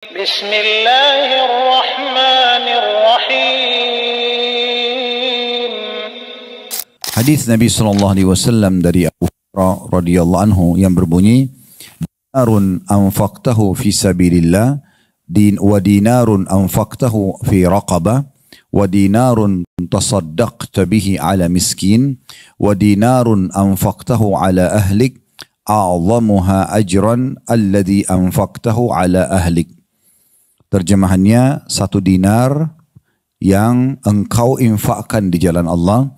Bismillahirrahmanirrahim. Hadis Nabi SAW dari Abu Hurairah radhiyallahu anhu yang berbunyi, dinarun anfaqtahu fi sabilillah wa dinarun anfaqtahu fi raqabah wa dinarun tasaddaqta bihi ala miskin wa dinarun anfaqtahu ala ahlik a'zamuha ajran alladhi anfaqtahu ala ahlik. Terjemahannya, 1 dinar yang engkau infakkan di jalan Allah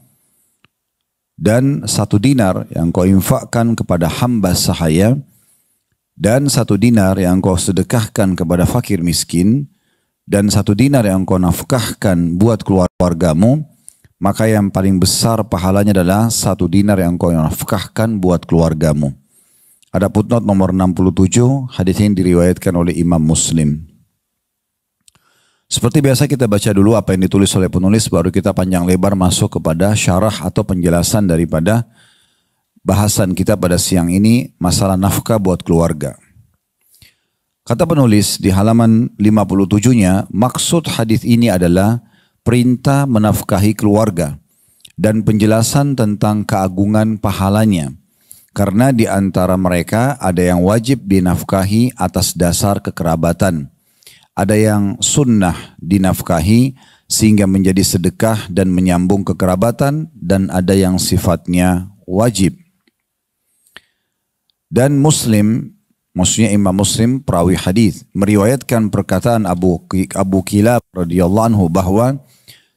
dan 1 dinar yang kau infakkan kepada hamba sahaya dan 1 dinar yang kau sedekahkan kepada fakir miskin dan 1 dinar yang kau nafkahkan buat keluargamu, maka yang paling besar pahalanya adalah 1 dinar yang kau nafkahkan buat keluargamu. Ada footnote nomor 67, hadis ini diriwayatkan oleh Imam Muslim. Seperti biasa kita baca dulu apa yang ditulis oleh penulis, baru kita panjang lebar masuk kepada syarah atau penjelasan daripada bahasan kita pada siang ini, masalah nafkah buat keluarga. Kata penulis di halaman 57-nya, maksud hadis ini adalah perintah menafkahi keluarga dan penjelasan tentang keagungan pahalanya. Karena di antara mereka ada yang wajib dinafkahi atas dasar kekerabatan. Ada yang sunnah dinafkahi sehingga menjadi sedekah dan menyambung kekerabatan, dan ada yang sifatnya wajib. Dan Muslim, maksudnya Imam Muslim perawi hadis, meriwayatkan perkataan Abu Kilab radhiyallahu anhu bahwa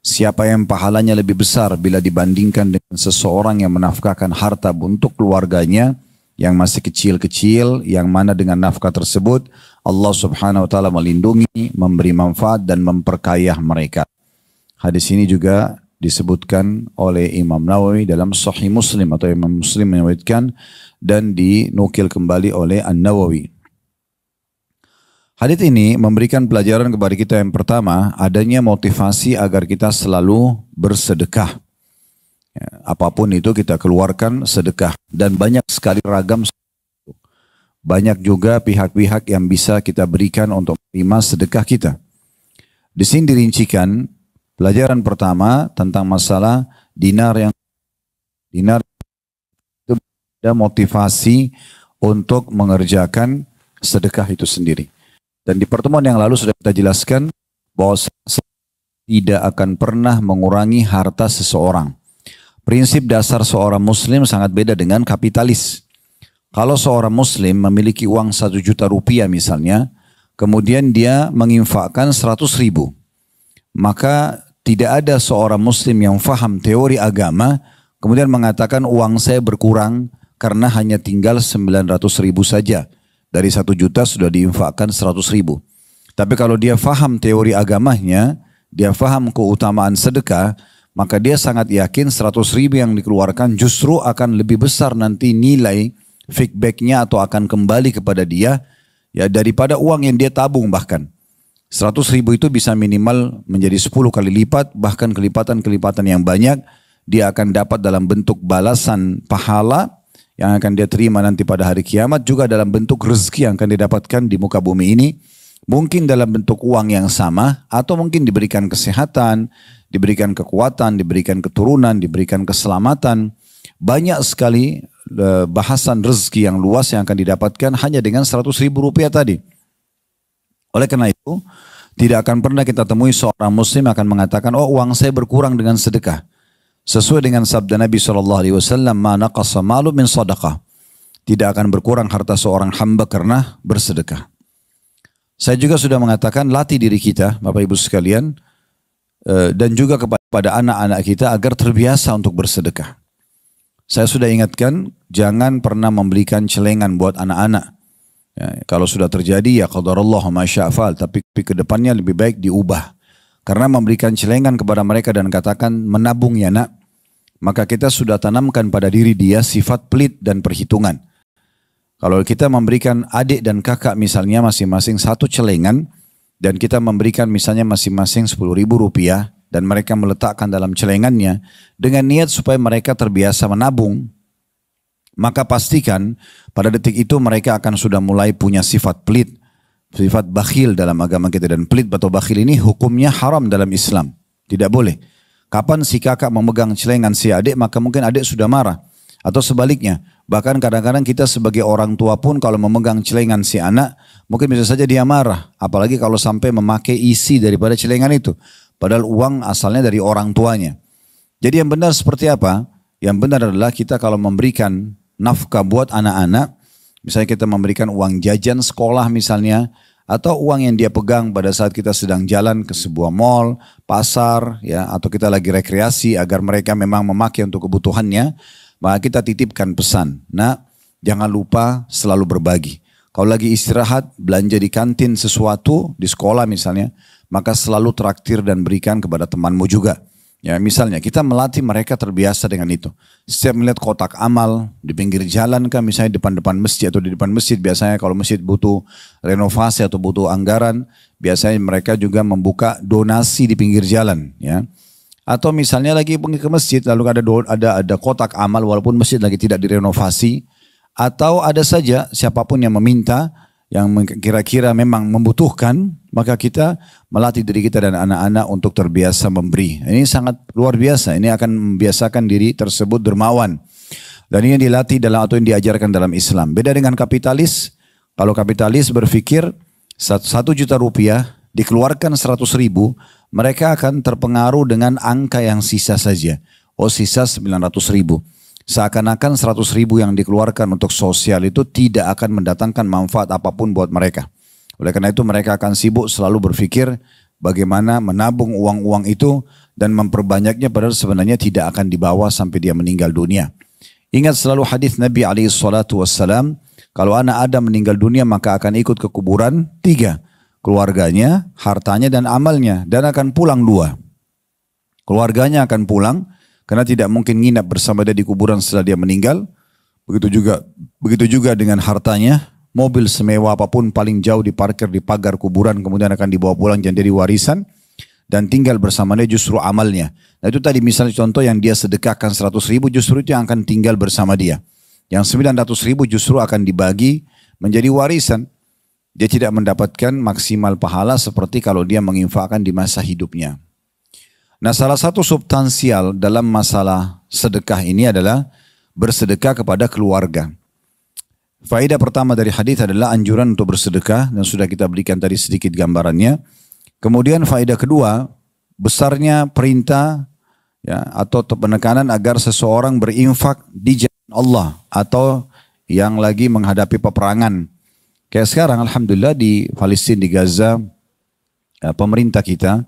siapa yang pahalanya lebih besar bila dibandingkan dengan seseorang yang menafkahkan harta untuk keluarganya yang masih kecil-kecil, yang mana dengan nafkah tersebut Allah subhanahu wa ta'ala melindungi, memberi manfaat dan memperkaya mereka. Hadis ini juga disebutkan oleh Imam Nawawi dalam Sahih Muslim, atau Imam Muslim meriwayatkan dan dinukil kembali oleh An-Nawawi. Hadis ini memberikan pelajaran kepada kita yang pertama, adanya motivasi agar kita selalu bersedekah. Ya, apapun itu kita keluarkan sedekah, dan banyak sekali ragam. Banyak juga pihak-pihak yang bisa kita berikan untuk menerima sedekah kita. Di sini dirincikan pelajaran pertama tentang masalah dinar itu ada motivasi untuk mengerjakan sedekah itu sendiri. Dan di pertemuan yang lalu sudah kita jelaskan bahwa tidak akan pernah mengurangi harta seseorang. Prinsip dasar seorang muslim sangat beda dengan kapitalis. Kalau seorang muslim memiliki uang 1 juta rupiah misalnya, kemudian dia menginfakkan 100.000, maka tidak ada seorang muslim yang faham teori agama kemudian mengatakan uang saya berkurang karena hanya tinggal 900.000 saja. Dari 1 juta sudah diinfakkan 100.000. Tapi kalau dia faham teori agamanya, dia faham keutamaan sedekah, maka dia sangat yakin 100.000 yang dikeluarkan justru akan lebih besar nanti nilai feedbacknya atau akan kembali kepada dia ya daripada uang yang dia tabung. Bahkan 100.000 itu bisa minimal menjadi 10 kali lipat, bahkan kelipatan-kelipatan yang banyak dia akan dapat dalam bentuk balasan pahala yang akan dia terima nanti pada hari kiamat, juga dalam bentuk rezeki yang akan didapatkan di muka bumi ini. Mungkin dalam bentuk uang yang sama, atau mungkin diberikan kesehatan, diberikan kekuatan, diberikan keturunan, diberikan keselamatan. Banyak sekali bahasan rezeki yang luas yang akan didapatkan hanya dengan 100.000 rupiah tadi. Oleh karena itu, tidak akan pernah kita temui seorang muslim akan mengatakan, oh uang saya berkurang dengan sedekah. Sesuai dengan sabda Nabi SAW, ma naqasa malu min sadaqah. Tidak akan berkurang harta seorang hamba karena bersedekah. Saya juga sudah mengatakan, latih diri kita, Bapak Ibu sekalian, dan juga kepada anak-anak kita agar terbiasa untuk bersedekah. Saya sudah ingatkan, jangan pernah membelikan celengan buat anak-anak. Ya, kalau sudah terjadi, ya qadarullah ma syaa fa'al, tapi ke depannya lebih baik diubah. Karena memberikan celengan kepada mereka dan katakan menabung ya nak, maka kita sudah tanamkan pada diri dia sifat pelit dan perhitungan. Kalau kita memberikan adik dan kakak misalnya masing-masing 1 celengan, dan kita memberikan misalnya masing-masing 10.000 rupiah, dan mereka meletakkan dalam celengannya dengan niat supaya mereka terbiasa menabung, maka pastikan pada detik itu mereka akan sudah mulai punya sifat pelit, sifat bakhil dalam agama kita, dan pelit atau bakhil ini hukumnya haram dalam Islam. Tidak boleh. Kapan si kakak memegang celengan si adik, maka mungkin adik sudah marah. Atau sebaliknya, bahkan kadang-kadang kita sebagai orang tua pun kalau memegang celengan si anak, mungkin bisa saja dia marah. Apalagi kalau sampai memakai isi daripada celengan itu. Padahal uang asalnya dari orang tuanya. Jadi yang benar seperti apa? Yang benar adalah kita kalau memberikan nafkah buat anak-anak, misalnya kita memberikan uang jajan sekolah misalnya, atau uang yang dia pegang pada saat kita sedang jalan ke sebuah mall, pasar, ya, atau kita lagi rekreasi agar mereka memang memakai untuk kebutuhannya, maka kita titipkan pesan. Nah, jangan lupa selalu berbagi. Kalau lagi istirahat, belanja di kantin sesuatu, di sekolah misalnya, maka selalu traktir dan berikan kepada temanmu juga. Ya, misalnya kita melatih mereka terbiasa dengan itu. Setiap melihat kotak amal di pinggir jalan kan, misalnya depan-depan masjid atau di depan masjid, biasanya kalau masjid butuh renovasi atau butuh anggaran, biasanya mereka juga membuka donasi di pinggir jalan, ya. Atau misalnya lagi pergi ke masjid lalu ada kotak amal walaupun masjid lagi tidak direnovasi, atau ada saja siapapun yang meminta yang kira-kira memang membutuhkan, maka kita melatih diri kita dan anak-anak untuk terbiasa memberi. Ini sangat luar biasa. Ini akan membiasakan diri tersebut dermawan. Dan ini dilatih dalam atau yang diajarkan dalam Islam. Beda dengan kapitalis. Kalau kapitalis berpikir 1 juta rupiah dikeluarkan 100.000, mereka akan terpengaruh dengan angka yang sisa saja. Oh, sisa 900.000. Seakan-akan 100.000 yang dikeluarkan untuk sosial itu tidak akan mendatangkan manfaat apapun buat mereka. Oleh karena itu mereka akan sibuk selalu berpikir bagaimana menabung uang-uang itu dan memperbanyaknya, padahal sebenarnya tidak akan dibawa sampai dia meninggal dunia. Ingat selalu hadis Nabi SAW, kalau anak Adam meninggal dunia maka akan ikut ke kuburan 3. Keluarganya, hartanya dan amalnya, dan akan pulang 2. Keluarganya akan pulang, karena tidak mungkin nginap bersama dia di kuburan setelah dia meninggal. Begitu juga dengan hartanya, mobil semewah apapun paling jauh diparkir di pagar kuburan, kemudian akan dibawa pulang jadi warisan, dan tinggal bersama dia justru amalnya. Nah itu tadi misalnya contoh yang dia sedekahkan 100.000, justru itu yang akan tinggal bersama dia. Yang 900.000 justru akan dibagi menjadi warisan. Dia tidak mendapatkan maksimal pahala seperti kalau dia menginfakkan di masa hidupnya. Nah, salah satu substansial dalam masalah sedekah ini adalah bersedekah kepada keluarga. Faedah pertama dari hadis adalah anjuran untuk bersedekah, dan sudah kita berikan tadi sedikit gambarannya. Kemudian faedah kedua, besarnya perintah, ya, atau penekanan agar seseorang berinfak di jalan Allah atau yang lagi menghadapi peperangan. Kayak sekarang alhamdulillah di Palestina, di Gaza, pemerintah kita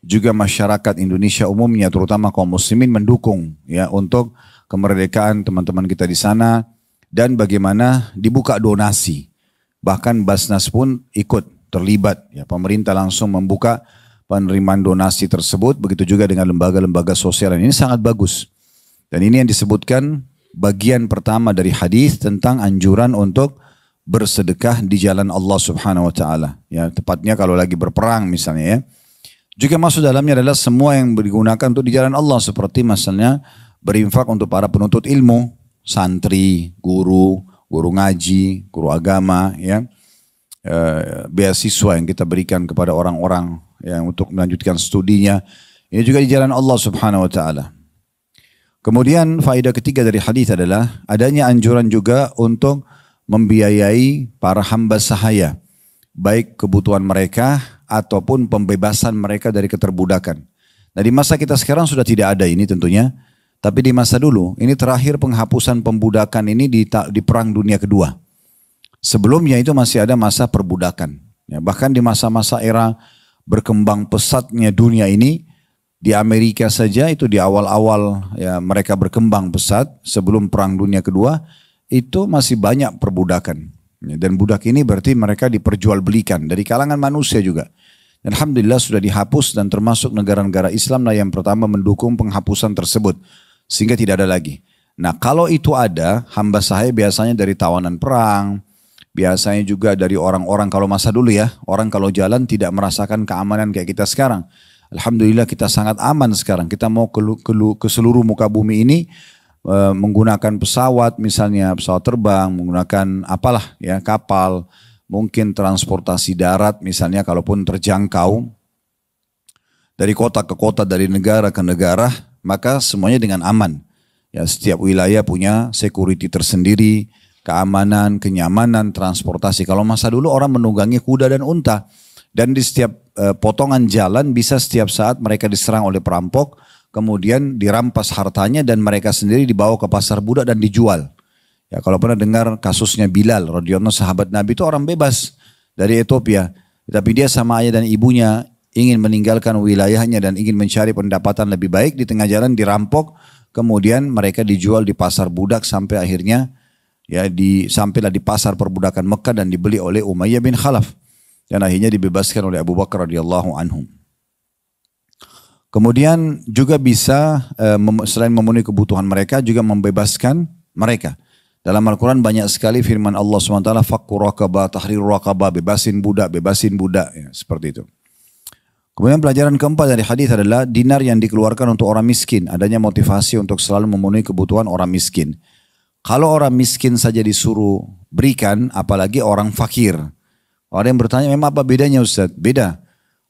juga masyarakat Indonesia umumnya terutama kaum muslimin mendukung, ya, untuk kemerdekaan teman-teman kita di sana, dan bagaimana dibuka donasi. Bahkan Basnas pun ikut terlibat, ya, pemerintah langsung membuka penerimaan donasi tersebut, begitu juga dengan lembaga-lembaga sosial. Ini sangat bagus. Dan ini yang disebutkan bagian pertama dari hadis tentang anjuran untuk bersedekah di jalan Allah Subhanahu wa taala. Ya, tepatnya kalau lagi berperang misalnya, ya. Juga masuk dalamnya adalah semua yang digunakan untuk di jalan Allah, seperti misalnya berinfak untuk para penuntut ilmu, santri, guru ngaji, guru agama, ya. Beasiswa yang kita berikan kepada orang-orang yang untuk melanjutkan studinya. Ini juga di jalan Allah Subhanahu wa taala. Kemudian faedah ketiga dari hadis adalah adanya anjuran juga untuk membiayai para hamba sahaya, baik kebutuhan mereka ataupun pembebasan mereka dari keterbudakan. Nah, di masa kita sekarang sudah tidak ada ini tentunya, tapi di masa dulu, ini terakhir penghapusan pembudakan ini di Perang Dunia Kedua. Sebelumnya itu masih ada masa perbudakan. Ya, bahkan di masa-masa era berkembang pesatnya dunia ini, di Amerika saja itu di awal-awal, ya, mereka berkembang pesat sebelum Perang Dunia Kedua, itu masih banyak perbudakan. Dan budak ini berarti mereka diperjualbelikan dari kalangan manusia juga. Dan alhamdulillah sudah dihapus, dan termasuk negara-negara Islam lah yang pertama mendukung penghapusan tersebut. Sehingga tidak ada lagi. Nah, kalau itu ada, hamba sahaya biasanya dari tawanan perang, biasanya juga dari orang-orang, kalau masa dulu ya, orang kalau jalan tidak merasakan keamanan kayak kita sekarang. Alhamdulillah kita sangat aman sekarang. Kita mau ke seluruh muka bumi ini, menggunakan pesawat misalnya, pesawat terbang, menggunakan apalah, ya, kapal, mungkin transportasi darat misalnya kalaupun terjangkau, dari kota ke kota, dari negara ke negara, maka semuanya dengan aman. Ya, setiap wilayah punya security tersendiri, keamanan, kenyamanan, transportasi. Kalau masa dulu orang menunggangi kuda dan unta. Dan di setiap potongan jalan bisa setiap saat mereka diserang oleh perampok, kemudian dirampas hartanya dan mereka sendiri dibawa ke pasar budak dan dijual. Ya, kalau pernah dengar kasusnya Bilal radhiyallahu sahabat Nabi itu orang bebas dari Ethiopia, tapi dia sama ayah dan ibunya ingin meninggalkan wilayahnya dan ingin mencari pendapatan lebih baik, di tengah jalan dirampok, kemudian mereka dijual di pasar budak sampai akhirnya sampailah di pasar perbudakan Mekah dan dibeli oleh Umayyah bin Khalaf dan akhirnya dibebaskan oleh Abu Bakar radhiyallahu anhum. Kemudian juga bisa selain memenuhi kebutuhan mereka juga membebaskan mereka. Dalam Al-Quran banyak sekali firman Allah SWT, fakku raqabah, tahrir raqabah, bebasin budak, ya, seperti itu. Kemudian pelajaran keempat dari hadis adalah dinar yang dikeluarkan untuk orang miskin. Adanya motivasi untuk selalu memenuhi kebutuhan orang miskin. Kalau orang miskin saja disuruh berikan, apalagi orang fakir. Orang yang bertanya, memang apa bedanya Ustaz? Beda.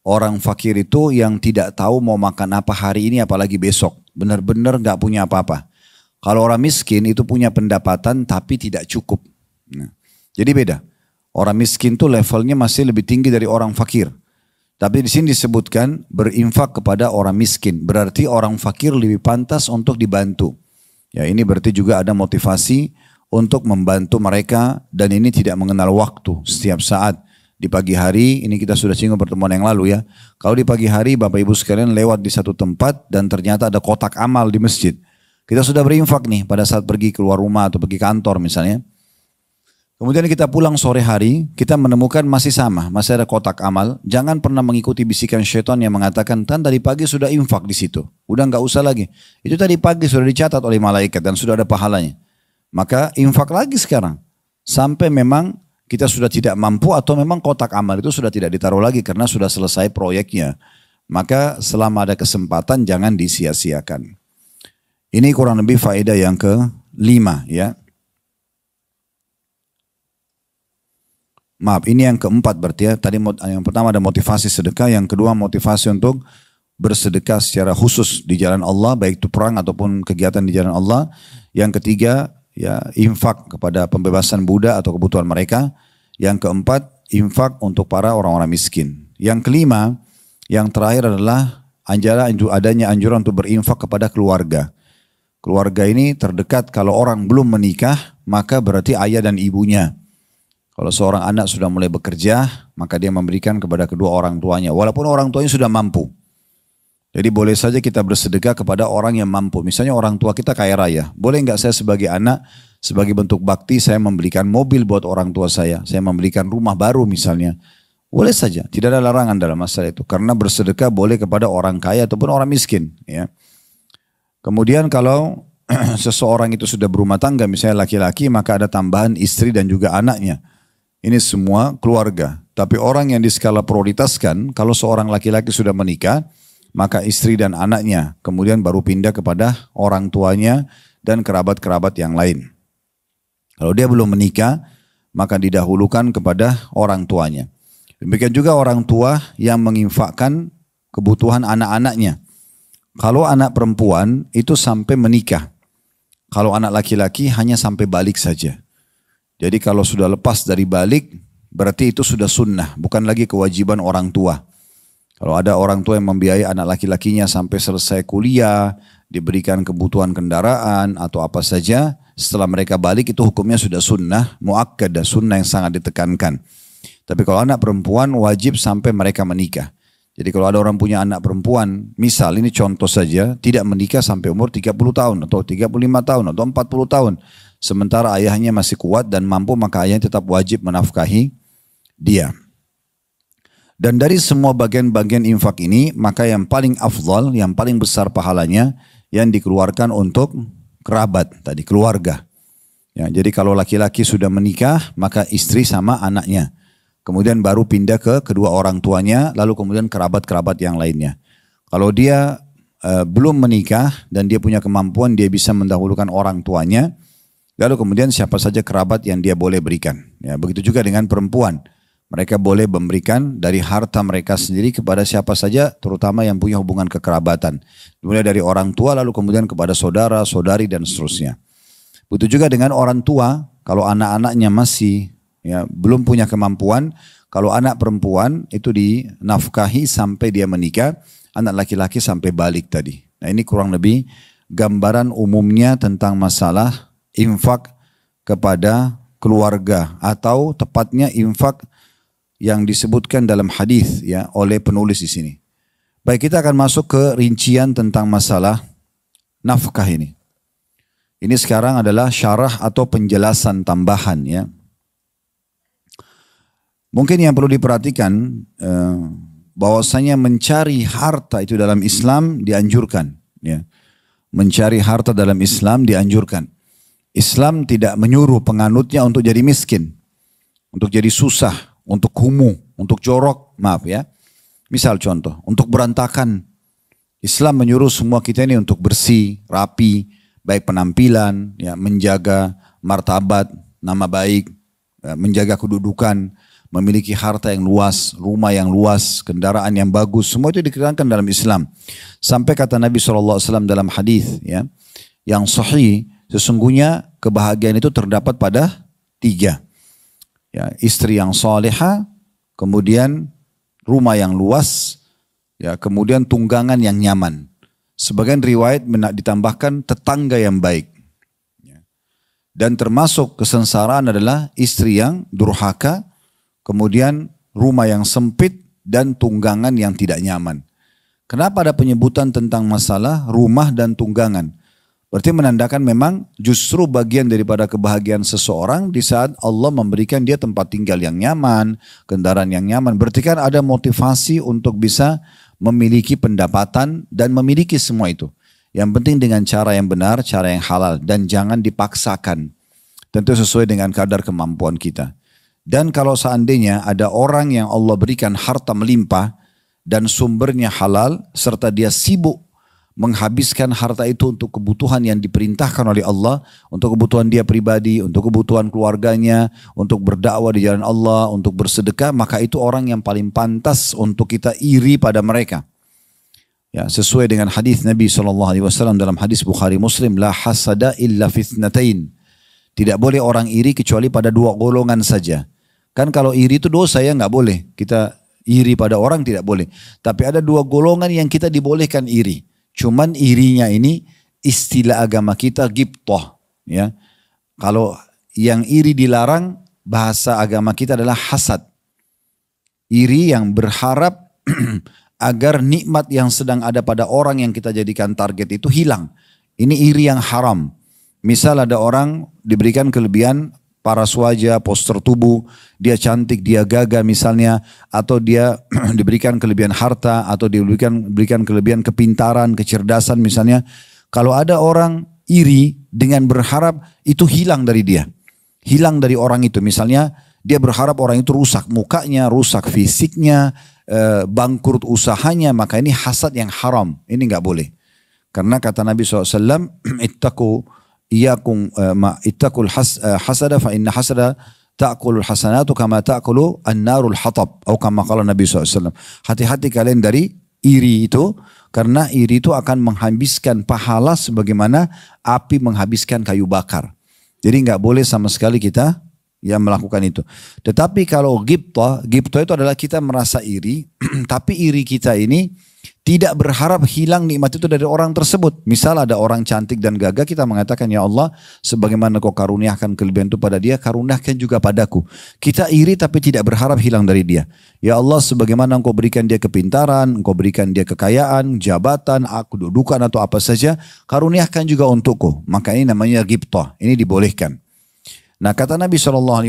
Orang fakir itu yang tidak tahu mau makan apa hari ini apalagi besok. Benar-benar gak punya apa-apa. Kalau orang miskin itu punya pendapatan tapi tidak cukup. Nah, jadi beda. Orang miskin itu levelnya masih lebih tinggi dari orang fakir. Tapi di sini disebutkan berinfak kepada orang miskin. Berarti orang fakir lebih pantas untuk dibantu. Ya, ini berarti juga ada motivasi untuk membantu mereka dan ini tidak mengenal waktu. Setiap saat di pagi hari, ini kita sudah singgung pertemuan yang lalu ya. Kalau di pagi hari Bapak Ibu sekalian lewat di satu tempat dan ternyata ada kotak amal di masjid. Kita sudah berinfak nih pada saat pergi keluar rumah atau pergi kantor misalnya. Kemudian kita pulang sore hari, kita menemukan masih sama, masih ada kotak amal. Jangan pernah mengikuti bisikan syaitan yang mengatakan, "Tan tadi pagi sudah infak di situ, udah nggak usah lagi." Itu tadi pagi sudah dicatat oleh malaikat dan sudah ada pahalanya. Maka infak lagi sekarang, sampai memang kita sudah tidak mampu atau memang kotak amal itu sudah tidak ditaruh lagi karena sudah selesai proyeknya. Maka selama ada kesempatan jangan disia-siakan. Ini kurang lebih faedah yang ke-5 ya. Maaf, ini yang keempat berarti ya. Tadi yang pertama ada motivasi sedekah, yang kedua motivasi untuk bersedekah secara khusus di jalan Allah, baik itu perang ataupun kegiatan di jalan Allah. Yang ketiga, ya infak kepada pembebasan budak atau kebutuhan mereka. Yang keempat, infak untuk para orang-orang miskin. Yang kelima, yang terakhir adalah adanya anjuran untuk berinfak kepada keluarga. Keluarga ini terdekat, kalau orang belum menikah, maka berarti ayah dan ibunya. Kalau seorang anak sudah mulai bekerja, maka dia memberikan kepada kedua orang tuanya. Walaupun orang tuanya sudah mampu. Jadi boleh saja kita bersedekah kepada orang yang mampu. Misalnya orang tua kita kaya raya. Boleh nggak saya sebagai anak, sebagai bentuk bakti, saya membelikan mobil buat orang tua saya. Saya membelikan rumah baru misalnya. Boleh saja, tidak ada larangan dalam masalah itu. Karena bersedekah boleh kepada orang kaya ataupun orang miskin. Ya. Kemudian kalau seseorang itu sudah berumah tangga, misalnya laki-laki, maka ada tambahan istri dan juga anaknya. Ini semua keluarga. Tapi orang yang diskala prioritaskan, kalau seorang laki-laki sudah menikah, maka istri dan anaknya. Kemudian baru pindah kepada orang tuanya dan kerabat-kerabat yang lain. Kalau dia belum menikah, maka didahulukan kepada orang tuanya. Demikian juga orang tua yang menginfakkan kebutuhan anak-anaknya. Kalau anak perempuan itu sampai menikah. Kalau anak laki-laki hanya sampai balik saja. Jadi kalau sudah lepas dari balik, berarti itu sudah sunnah, bukan lagi kewajiban orang tua. Kalau ada orang tua yang membiayai anak laki-lakinya sampai selesai kuliah, diberikan kebutuhan kendaraan atau apa saja, setelah mereka balik itu hukumnya sudah sunnah, muakkadah, sunnah yang sangat ditekankan. Tapi kalau anak perempuan wajib sampai mereka menikah. Jadi kalau ada orang punya anak perempuan, misal ini contoh saja, tidak menikah sampai umur 30 tahun atau 35 tahun atau 40 tahun. Sementara ayahnya masih kuat dan mampu, maka ayahnya tetap wajib menafkahi dia. Dan dari semua bagian-bagian infak ini, maka yang paling afdal, yang paling besar pahalanya, yang dikeluarkan untuk kerabat, tadi keluarga. Ya, jadi kalau laki-laki sudah menikah, maka istri sama anaknya. Kemudian baru pindah ke kedua orang tuanya, lalu kemudian kerabat-kerabat yang lainnya. Kalau dia belum menikah dan dia punya kemampuan, dia bisa mendahulukan orang tuanya. Lalu kemudian siapa saja kerabat yang dia boleh berikan. Ya, begitu juga dengan perempuan. Mereka boleh memberikan dari harta mereka sendiri kepada siapa saja, terutama yang punya hubungan kekerabatan. Mulai dari orang tua, lalu kemudian kepada saudara, saudari, dan seterusnya. Begitu juga dengan orang tua, kalau anak-anaknya masih belum punya kemampuan, kalau anak perempuan itu dinafkahi sampai dia menikah, anak laki-laki sampai balik tadi. Nah ini kurang lebih gambaran umumnya tentang masalah infak kepada keluarga, atau tepatnya infak yang disebutkan dalam hadis ya oleh penulis di sini. Baik, kita akan masuk ke rincian tentang masalah nafkah ini. Ini sekarang adalah syarah atau penjelasan tambahan ya. Mungkin yang perlu diperhatikan bahwasanya mencari harta itu dalam Islam dianjurkan ya. Mencari harta dalam Islam dianjurkan. Islam tidak menyuruh penganutnya untuk jadi miskin, untuk jadi susah, untuk kumuh, untuk jorok, maaf ya. Misal contoh, untuk berantakan. Islam menyuruh semua kita ini untuk bersih, rapi, baik penampilan, ya, menjaga martabat, nama baik, ya, menjaga kedudukan, memiliki harta yang luas, rumah yang luas, kendaraan yang bagus, semua itu dikatakan dalam Islam. Sampai kata Nabi SAW dalam hadis ya, yang sahih, sesungguhnya kebahagiaan itu terdapat pada 3. Ya, istri yang salihah, kemudian rumah yang luas, ya, kemudian tunggangan yang nyaman. Sebagian riwayat ditambahkan tetangga yang baik. Ya. Dan termasuk kesengsaraan adalah istri yang durhaka, kemudian rumah yang sempit dan tunggangan yang tidak nyaman. Kenapa ada penyebutan tentang masalah rumah dan tunggangan? Berarti menandakan memang justru bagian daripada kebahagiaan seseorang di saat Allah memberikan dia tempat tinggal yang nyaman, kendaraan yang nyaman. Berarti kan ada motivasi untuk bisa memiliki pendapatan dan memiliki semua itu. Yang penting dengan cara yang benar, cara yang halal, dan jangan dipaksakan. Tentu sesuai dengan kadar kemampuan kita. Dan kalau seandainya ada orang yang Allah berikan harta melimpah dan sumbernya halal serta dia sibuk menghabiskan harta itu untuk kebutuhan yang diperintahkan oleh Allah, untuk kebutuhan dia pribadi, untuk kebutuhan keluarganya, untuk berdakwah di jalan Allah, untuk bersedekah, maka itu orang yang paling pantas untuk kita iri pada mereka. Ya, sesuai dengan hadis Nabi SAW dalam hadis Bukhari Muslim, la hasada illa fitnatain. Tidak boleh orang iri kecuali pada 2 golongan saja. Kan kalau iri itu dosa ya, nggak boleh. Kita iri pada orang tidak boleh. Tapi ada 2 golongan yang kita dibolehkan iri. Cuman irinya ini istilah agama kita ghibthah ya. Kalau yang iri dilarang, bahasa agama kita adalah hasad. Iri yang berharap agar nikmat yang sedang ada pada orang yang kita jadikan target itu hilang. Ini iri yang haram. Misal ada orang diberikan kelebihan paras wajah, postur tubuh, dia cantik, dia gagah misalnya, atau dia diberikan kelebihan harta, atau diberikan kelebihan kepintaran, kecerdasan misalnya. Kalau ada orang iri dengan berharap itu hilang dari dia, hilang dari orang itu. Misalnya dia berharap orang itu rusak mukanya, rusak fisiknya, bangkrut usahanya, maka ini hasad yang haram. Ini nggak boleh. Karena kata Nabi SAW, ittaqul hasada fa inna hasada ta'kulul hasanatu kama ta'kulu an-narul hatab, atau kama qala Nabi SAW. Hati-hati kalian dari iri itu, karena iri itu akan menghabiskan pahala sebagaimana api menghabiskan kayu bakar. Jadi nggak boleh sama sekali kita yang melakukan itu. Tetapi kalau ghibthah itu adalah kita merasa iri, tapi iri kita ini tidak berharap hilang nikmat itu dari orang tersebut. Misal ada orang cantik dan gagah, kita mengatakan, ya Allah, sebagaimana kau karuniakan kelebihan itu pada dia, karuniakan juga padaku. Kita iri tapi tidak berharap hilang dari dia. Ya Allah, sebagaimana engkau berikan dia kepintaran, engkau berikan dia kekayaan, jabatan, kedudukan atau apa saja, karuniakan juga untukku. Maka ini namanya ghibthah. Ini dibolehkan. Nah kata Nabi SAW,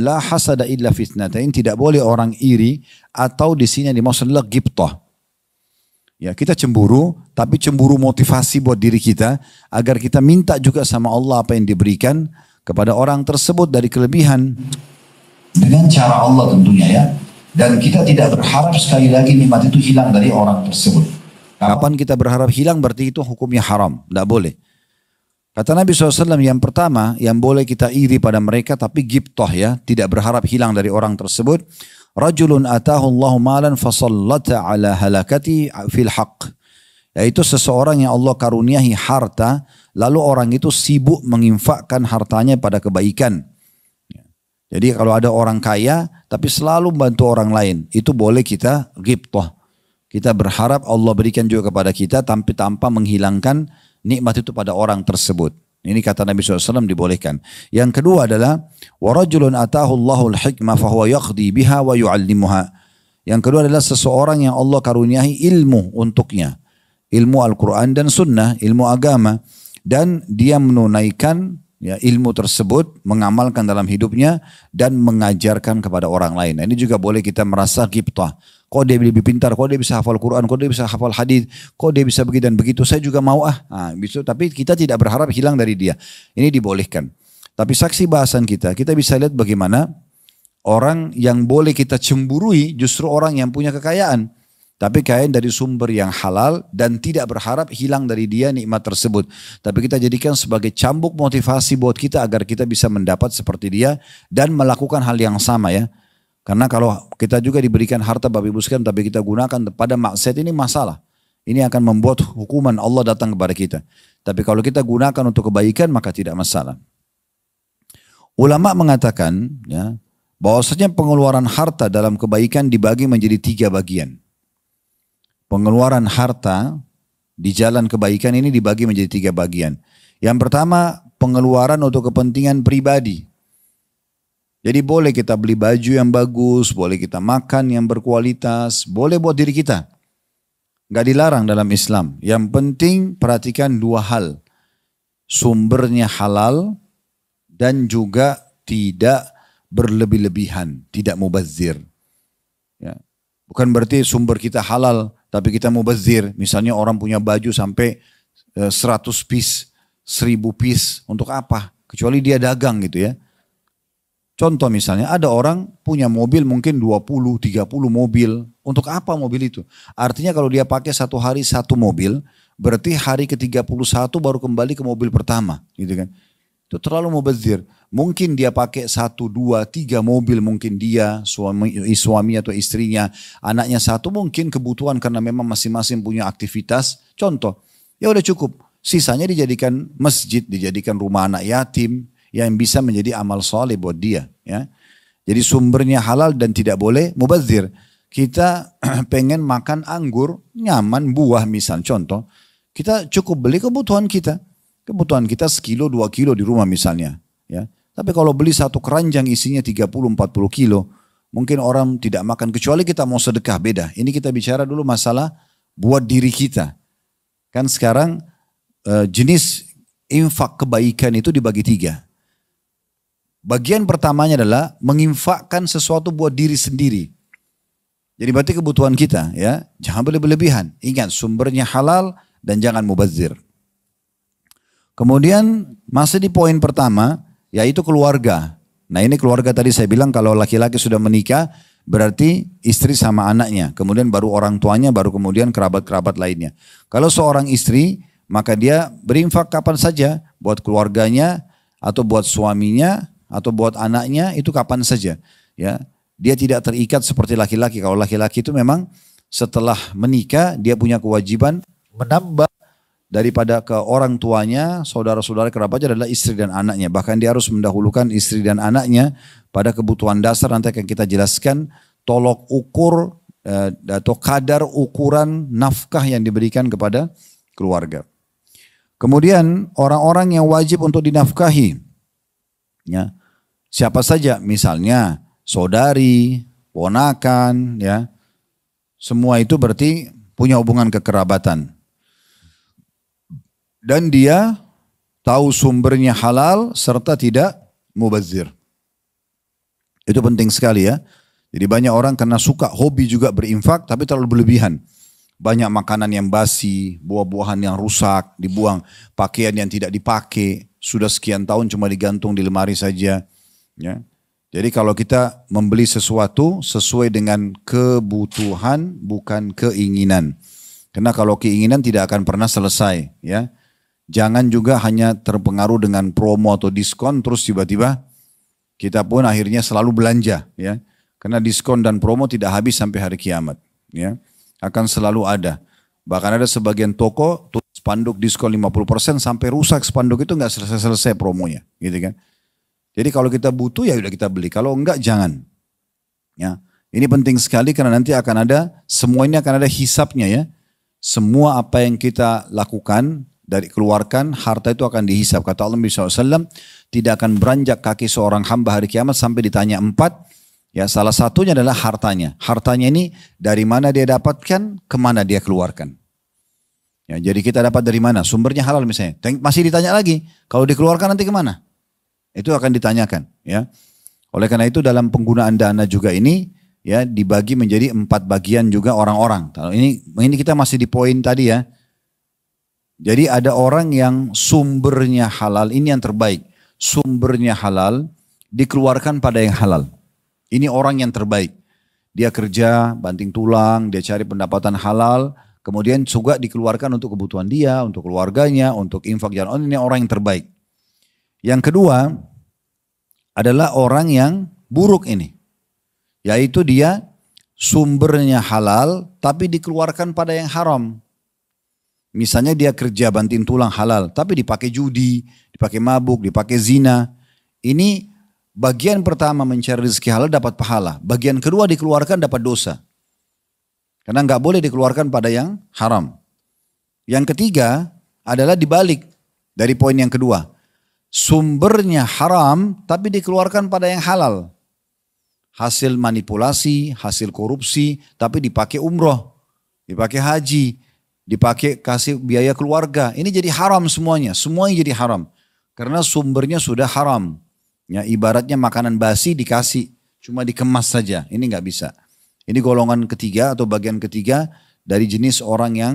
la hasada illa fitnatain, tidak boleh orang iri, atau di sini dimaksud adalah ghibthah. Ya, kita cemburu, tapi cemburu motivasi buat diri kita agar kita minta juga sama Allah apa yang diberikan kepada orang tersebut dari kelebihan. Dengan cara Allah tentunya ya. Dan kita tidak berharap sekali lagi nikmat itu hilang dari orang tersebut. Kapan kita berharap hilang berarti itu hukumnya haram, tidak boleh. Kata Nabi SAW yang pertama yang boleh kita iri pada mereka tapi gibtoh ya, tidak berharap hilang dari orang tersebut. Rajulun atahu Allahu malan fasallata ala halakati fil haqq. Yaitu seseorang yang Allah karuniahi harta, lalu orang itu sibuk menginfakkan hartanya pada kebaikan. Jadi kalau ada orang kaya tapi selalu membantu orang lain, itu boleh kita ghibthah. Kita berharap Allah berikan juga kepada kita tanpa menghilangkan nikmat itu pada orang tersebut. Ini kata Nabi SAW dibolehkan. Yang kedua adalah warajulun atahu Allahul hikmah fahuwa yaqdi biha wa yu'allimuha. Yang kedua adalah seseorang yang Allah karuniahi ilmu untuknya. Ilmu Al-Quran dan Sunnah, ilmu agama. Dan dia menunaikan ya, ilmu tersebut, mengamalkan dalam hidupnya dan mengajarkan kepada orang lain. Nah, ini juga boleh kita merasa ghibthah. Kok dia lebih pintar, kok dia bisa hafal Quran, kok dia bisa hafal hadis, kok dia bisa begitu dan begitu, saya juga mau Nah, gitu. Tapi kita tidak berharap hilang dari dia. Ini dibolehkan. Tapi saksi bahasan kita bisa lihat bagaimana orang yang boleh kita cemburui justru orang yang punya kekayaan. Tapi kekayaan dari sumber yang halal dan tidak berharap hilang dari dia nikmat tersebut. Tapi kita jadikan sebagai cambuk motivasi buat kita agar kita bisa mendapat seperti dia dan melakukan hal yang sama ya. Karena kalau kita juga diberikan harta Bapak Ibu sekalian tapi kita gunakan pada maksiat ini masalah. Ini akan membuat hukuman Allah datang kepada kita. Tapi kalau kita gunakan untuk kebaikan maka tidak masalah. Ulama mengatakan ya, bahwasanya pengeluaran harta dalam kebaikan dibagi menjadi 3 bagian. Pengeluaran harta di jalan kebaikan ini dibagi menjadi 3 bagian. Yang pertama, pengeluaran untuk kepentingan pribadi. Jadi boleh kita beli baju yang bagus, boleh kita makan yang berkualitas, boleh buat diri kita. Gak dilarang dalam Islam. Yang penting perhatikan 2 hal. Sumbernya halal dan juga tidak berlebih-lebihan, tidak mubazir. Ya. Bukan berarti sumber kita halal, tapi kita mubazir. Misalnya orang punya baju sampai 100 piece, 1000 piece. Untuk apa? Kecuali dia dagang gitu ya. Contoh misalnya ada orang punya mobil mungkin 20-30 mobil. Untuk apa mobil itu? Artinya kalau dia pakai satu hari 1 mobil, berarti hari ke-31 baru kembali ke mobil pertama. Gitu kan. Itu terlalu mubazir. Mungkin dia pakai 1, 2, 3 mobil, mungkin dia, suami atau istrinya, anaknya 1, mungkin kebutuhan karena memang masing-masing punya aktivitas. Contoh, ya udah cukup. Sisanya dijadikan masjid, dijadikan rumah anak yatim, yang bisa menjadi amal soleh buat dia. Ya. Jadi sumbernya halal dan tidak boleh mubazir. Kita pengen makan anggur, nyaman, buah misal, contoh. Kita cukup beli kebutuhan kita. Kebutuhan kita 1 kilo, 2 kilo di rumah misalnya. Ya. Tapi kalau beli 1 keranjang isinya 30-40 kilo, mungkin orang tidak makan. Kecuali kita mau sedekah, beda. Ini kita bicara dulu masalah buat diri kita. Kan sekarang jenis infak kebaikan itu dibagi 3. Bagian pertamanya adalah menginfakkan sesuatu buat diri sendiri. Jadi berarti kebutuhan kita ya, jangan berlebihan. Ingat sumbernya halal dan jangan mubazir. Kemudian masih di poin pertama yaitu keluarga. Nah ini keluarga tadi saya bilang kalau laki-laki sudah menikah berarti istri sama anaknya. Kemudian baru orang tuanya, baru kemudian kerabat-kerabat lainnya. Kalau seorang istri maka dia berinfak kapan saja buat keluarganya atau buat suaminya atau buat anaknya itu kapan saja. Ya, dia tidak terikat seperti laki-laki. Kalau laki-laki itu memang setelah menikah dia punya kewajiban menambah daripada ke orang tuanya, saudara-saudara kerabatnya adalah istri dan anaknya. Bahkan dia harus mendahulukan istri dan anaknya pada kebutuhan dasar. Nanti akan kita jelaskan tolok ukur atau kadar ukuran nafkah yang diberikan kepada keluarga. Kemudian orang-orang yang wajib untuk dinafkahi. Ya, siapa saja misalnya saudari, ponakan, ya, semua itu berarti punya hubungan kekerabatan. Dan dia tahu sumbernya halal serta tidak mubazir. Itu penting sekali ya. Jadi banyak orang karena suka hobi juga berinfak tapi terlalu berlebihan. Banyak makanan yang basi, buah-buahan yang rusak, dibuang, pakaian yang tidak dipakai, sudah sekian tahun cuma digantung di lemari saja. Ya. Jadi kalau kita membeli sesuatu sesuai dengan kebutuhan bukan keinginan. Karena kalau keinginan tidak akan pernah selesai. Ya. Jangan juga hanya terpengaruh dengan promo atau diskon terus tiba-tiba kita pun akhirnya selalu belanja, ya. Karena diskon dan promo tidak habis sampai hari kiamat, ya. Akan selalu ada. Bahkan ada sebagian toko tulis spanduk diskon 50% sampai rusak spanduk itu nggak selesai-selesai promonya, gitu kan. Jadi kalau kita butuh ya udah kita beli, kalau enggak jangan. Ya. Ini penting sekali karena nanti akan ada, semua ini akan ada hisapnya ya. Semua apa yang kita lakukan, dari keluarkan, harta itu akan dihisap. Kata Allah SAW, tidak akan beranjak kaki seorang hamba hari kiamat sampai ditanya 4. Ya, salah satunya adalah hartanya. Hartanya ini dari mana dia dapatkan, kemana dia keluarkan. Ya, jadi kita dapat dari mana? Sumbernya halal misalnya. Masih ditanya lagi, kalau dikeluarkan nanti kemana? Itu akan ditanyakan. Ya. Oleh karena itu dalam penggunaan dana juga ini, ya dibagi menjadi 4 bagian juga orang-orang. Ini kita masih di poin tadi ya. Jadi ada orang yang sumbernya halal, ini yang terbaik. Sumbernya halal, dikeluarkan pada yang halal. Ini orang yang terbaik. Dia kerja, banting tulang, dia cari pendapatan halal, kemudian juga dikeluarkan untuk kebutuhan dia, untuk keluarganya, untuk infak jalan. Ini orang yang terbaik. Yang kedua adalah orang yang buruk ini. Yaitu dia sumbernya halal, tapi dikeluarkan pada yang haram. Misalnya dia kerja banting tulang halal, tapi dipakai judi, dipakai mabuk, dipakai zina. Ini bagian pertama mencari rezeki halal dapat pahala. Bagian kedua dikeluarkan dapat dosa. Karena nggak boleh dikeluarkan pada yang haram. Yang ketiga adalah dibalik dari poin yang kedua. Sumbernya haram tapi dikeluarkan pada yang halal. Hasil manipulasi, hasil korupsi, tapi dipakai umroh, dipakai haji, dipakai kasih biaya keluarga. Ini jadi haram semuanya. Semuanya jadi haram. Karena sumbernya sudah haram. Ya, ibaratnya makanan basi dikasih, cuma dikemas saja. Ini nggak bisa. Ini golongan ketiga atau bagian ketiga dari jenis orang yang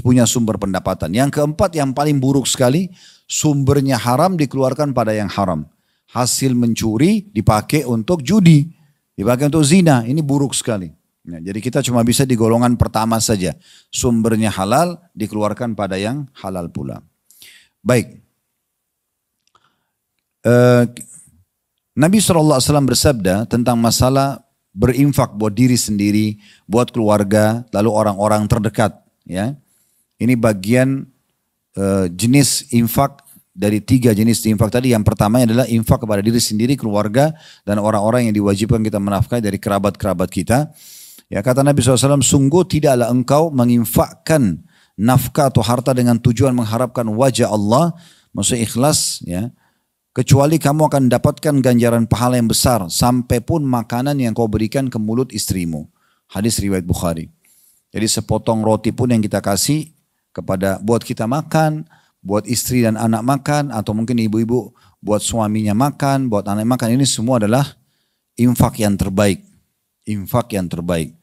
punya sumber pendapatan. Yang keempat yang paling buruk sekali, sumbernya haram dikeluarkan pada yang haram. Hasil mencuri dipakai untuk judi, dipakai untuk zina. Ini buruk sekali. Nah, jadi kita cuma bisa di golongan pertama saja. Sumbernya halal dikeluarkan pada yang halal pula. Baik. Nabi SAW bersabda tentang masalah berinfak buat diri sendiri, buat keluarga, lalu orang-orang terdekat. Ya, ini bagian jenis infak dari 3 jenis infak tadi. Yang pertama adalah infak kepada diri sendiri, keluarga, dan orang-orang yang diwajibkan kita menafkahi dari kerabat-kerabat kita. Ya, kata Nabi SAW, sungguh tidaklah engkau menginfakkan nafkah atau harta dengan tujuan mengharapkan wajah Allah, maksudnya ikhlas, ya, kecuali kamu akan dapatkan ganjaran pahala yang besar, sampai pun makanan yang kau berikan ke mulut istrimu. Hadis riwayat Bukhari. Jadi sepotong roti pun yang kita kasih kepada buat kita makan, buat istri dan anak makan, atau mungkin ibu-ibu buat suaminya makan, buat anak makan, ini semua adalah infak yang terbaik. Infak yang terbaik.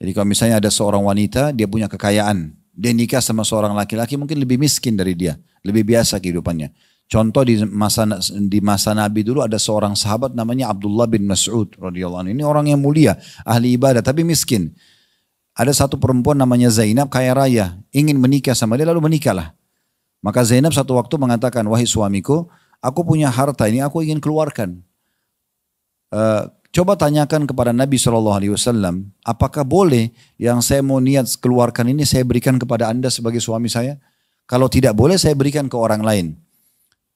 Jadi kalau misalnya ada seorang wanita, dia punya kekayaan, dia nikah sama seorang laki-laki mungkin lebih miskin dari dia, lebih biasa kehidupannya. Contoh di masa Nabi dulu ada seorang sahabat namanya Abdullah bin Mas'ud radhiyallahu anhu. Ini orang yang mulia, ahli ibadah tapi miskin. Ada satu perempuan namanya Zainab, kaya raya, ingin menikah sama dia, lalu menikahlah. Maka Zainab satu waktu mengatakan, wahai suamiku, aku punya harta ini, aku ingin keluarkan. Coba tanyakan kepada Nabi SAW, apakah boleh yang saya mau niat keluarkan ini saya berikan kepada anda sebagai suami saya? Kalau tidak boleh saya berikan ke orang lain.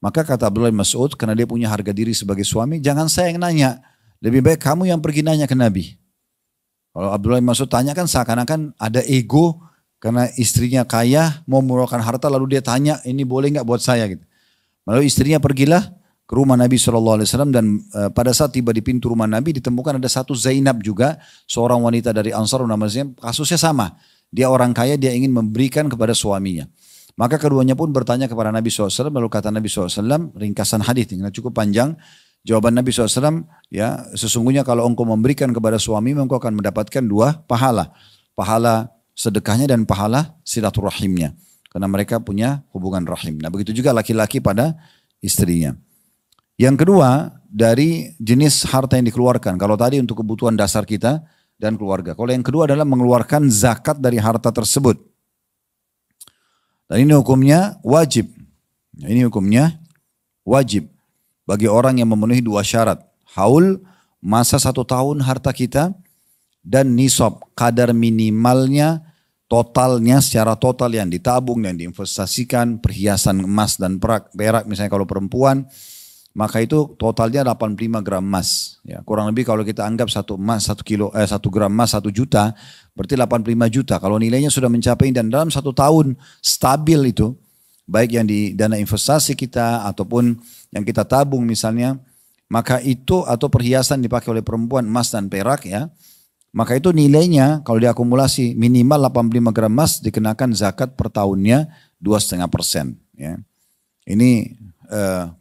Maka kata Abdullah bin Mas'ud, karena dia punya harga diri sebagai suami, jangan saya yang nanya. Lebih baik kamu yang pergi nanya ke Nabi. Kalau Abdullah bin Mas'ud tanya kan seakan-akan ada ego, karena istrinya kaya, mau mengeluarkan harta, lalu dia tanya, ini boleh nggak buat saya? Gitu. Lalu istrinya pergilah ke rumah Nabi SAW, dan pada saat tiba di pintu rumah Nabi, ditemukan ada satu Zainab juga, seorang wanita dari Ansar, namanya kasusnya sama. Dia orang kaya, dia ingin memberikan kepada suaminya. Maka keduanya pun bertanya kepada Nabi SAW, lalu kata Nabi SAW, ringkasan hadis ini cukup panjang, jawaban Nabi SAW, ya sesungguhnya kalau engkau memberikan kepada suami, engkau akan mendapatkan 2 pahala. Pahala sedekahnya dan pahala silaturahimnya. Karena mereka punya hubungan rahim. Nah begitu juga laki-laki pada istrinya. Yang kedua, dari jenis harta yang dikeluarkan. Kalau tadi untuk kebutuhan dasar kita dan keluarga. Kalau yang kedua adalah mengeluarkan zakat dari harta tersebut. Dan ini hukumnya wajib. Ini hukumnya wajib bagi orang yang memenuhi dua syarat. Haul, masa 1 tahun harta kita, dan nisab, kadar minimalnya, totalnya secara total yang ditabung dan diinvestasikan, perhiasan emas dan perak misalnya kalau perempuan, maka itu totalnya 85 gram emas. Ya, kurang lebih kalau kita anggap 1 gram emas 1 juta, berarti 85 juta. Kalau nilainya sudah mencapai dan dalam 1 tahun stabil itu, baik yang di dana investasi kita ataupun yang kita tabung misalnya, maka itu atau perhiasan dipakai oleh perempuan emas dan perak ya, maka itu nilainya kalau diakumulasi minimal 85 gram emas dikenakan zakat per tahunnya 2,5%. Ya. Ini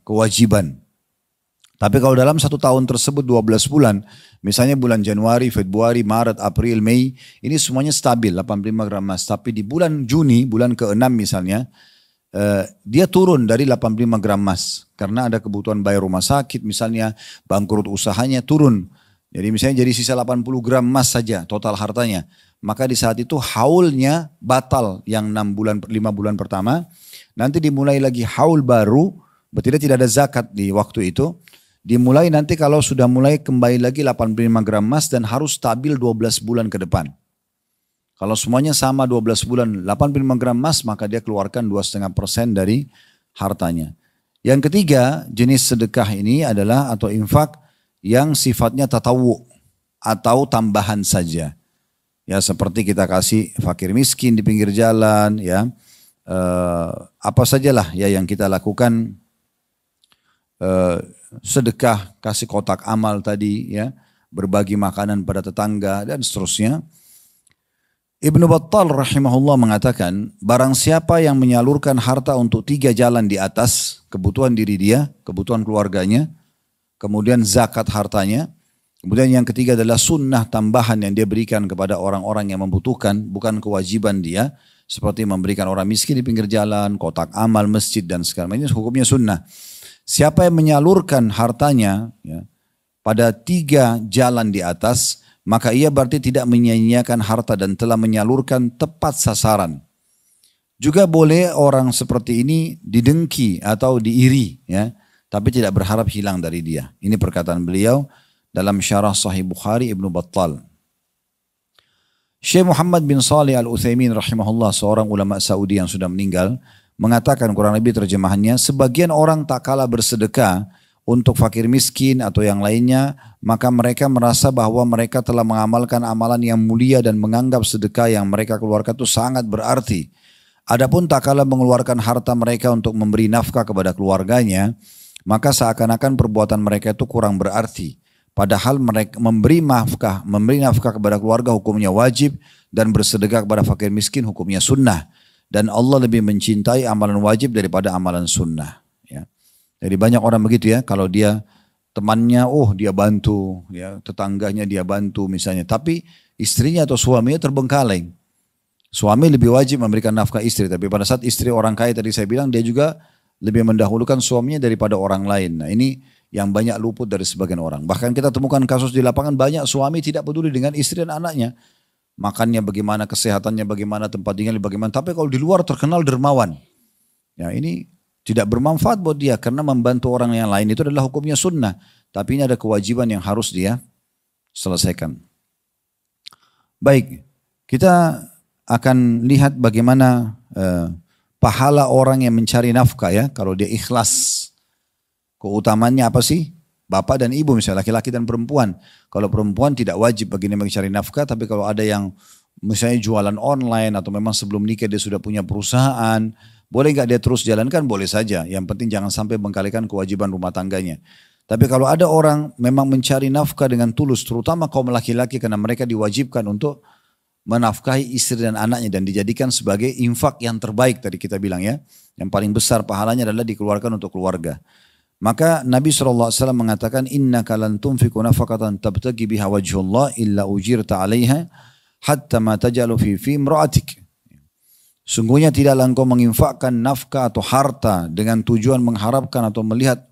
kewajiban. Tapi kalau dalam 1 tahun tersebut 12 bulan, misalnya bulan Januari, Februari, Maret, April, Mei, ini semuanya stabil 85 gram emas. Tapi di bulan Juni, bulan ke-6 misalnya, dia turun dari 85 gram emas. Karena ada kebutuhan bayar rumah sakit misalnya, bangkrut usahanya turun. Jadi misalnya jadi sisa 80 gram emas saja total hartanya. Maka di saat itu haulnya batal yang 5 bulan pertama. Nanti dimulai lagi haul baru, berarti tidak ada zakat di waktu itu. Dimulai nanti kalau sudah mulai kembali lagi 85 gram emas dan harus stabil 12 bulan ke depan. Kalau semuanya sama 12 bulan 85 gram emas, maka dia keluarkan 2,5% dari hartanya. Yang ketiga, jenis sedekah ini adalah atau infak yang sifatnya tatawu atau tambahan saja. Ya seperti kita kasih fakir miskin di pinggir jalan, ya apa sajalah ya yang kita lakukan, sedekah, kasih kotak amal tadi, ya berbagi makanan pada tetangga dan seterusnya. Ibnu Battal rahimahullah mengatakan, barang siapa yang menyalurkan harta untuk 3 jalan di atas, kebutuhan diri dia, kebutuhan keluarganya, kemudian zakat hartanya, kemudian yang ketiga adalah sunnah tambahan yang dia berikan kepada orang-orang yang membutuhkan, bukan kewajiban dia, seperti memberikan orang miskin di pinggir jalan, kotak amal, masjid dan segala macam, hukumnya sunnah. Siapa yang menyalurkan hartanya ya, pada 3 jalan di atas, maka ia berarti tidak menyia-nyiakan harta dan telah menyalurkan tepat sasaran. Juga boleh orang seperti ini didengki atau diiri, ya, tapi tidak berharap hilang dari dia. Ini perkataan beliau dalam syarah Sahih Bukhari Ibnu Battal. Syekh Muhammad bin Salih Al-Utsaimin rahimahullah, seorang ulama Saudi yang sudah meninggal, mengatakan kurang lebih terjemahannya, sebagian orang tak kalah bersedekah untuk fakir miskin atau yang lainnya, maka mereka merasa bahwa mereka telah mengamalkan amalan yang mulia dan menganggap sedekah yang mereka keluarkan itu sangat berarti. Adapun tak kalah mengeluarkan harta mereka untuk memberi nafkah kepada keluarganya, maka seakan-akan perbuatan mereka itu kurang berarti. Padahal mereka memberi nafkah kepada keluarga hukumnya wajib, dan bersedekah kepada fakir miskin hukumnya sunnah. Dan Allah lebih mencintai amalan wajib daripada amalan sunnah. Ya. Jadi banyak orang begitu ya, kalau dia temannya, dia bantu, ya tetangganya dia bantu misalnya, tapi istrinya atau suaminya terbengkalai. Suami lebih wajib memberikan nafkah istri, tapi pada saat istri orang kaya tadi saya bilang, dia juga lebih mendahulukan suaminya daripada orang lain. Nah ini yang banyak luput dari sebagian orang. Bahkan kita temukan kasus di lapangan, banyak suami tidak peduli dengan istri dan anaknya. Makannya bagaimana, kesehatannya bagaimana, tempat tinggalnya bagaimana, tapi kalau di luar terkenal dermawan. Ya ini tidak bermanfaat buat dia, karena membantu orang yang lain itu adalah hukumnya sunnah. Tapi ini ada kewajiban yang harus dia selesaikan. Baik, kita akan lihat bagaimana pahala orang yang mencari nafkah ya, kalau dia ikhlas. Keutamannya apa sih? Bapak dan ibu misalnya, laki-laki dan perempuan. Kalau perempuan tidak wajib baginya mencari nafkah, tapi kalau ada yang misalnya jualan online atau memang sebelum nikah dia sudah punya perusahaan, boleh nggak dia terus jalankan? Boleh saja. Yang penting jangan sampai mengkalikan kewajiban rumah tangganya. Tapi kalau ada orang memang mencari nafkah dengan tulus, terutama kaum laki-laki, karena mereka diwajibkan untuk menafkahi istri dan anaknya dan dijadikan sebagai infak yang terbaik tadi kita bilang ya. Yang paling besar pahalanya adalah dikeluarkan untuk keluarga. Maka Nabi SAW mengatakan, innaka lan tunfiqu nafaqatan tabtagi biha wajhullah illa ujirta 'alaiha hatta ma taj'alu fi imra'atik. Sungguhnya tidaklah engkau menginfakkan nafkah atau harta dengan tujuan mengharapkan atau melihat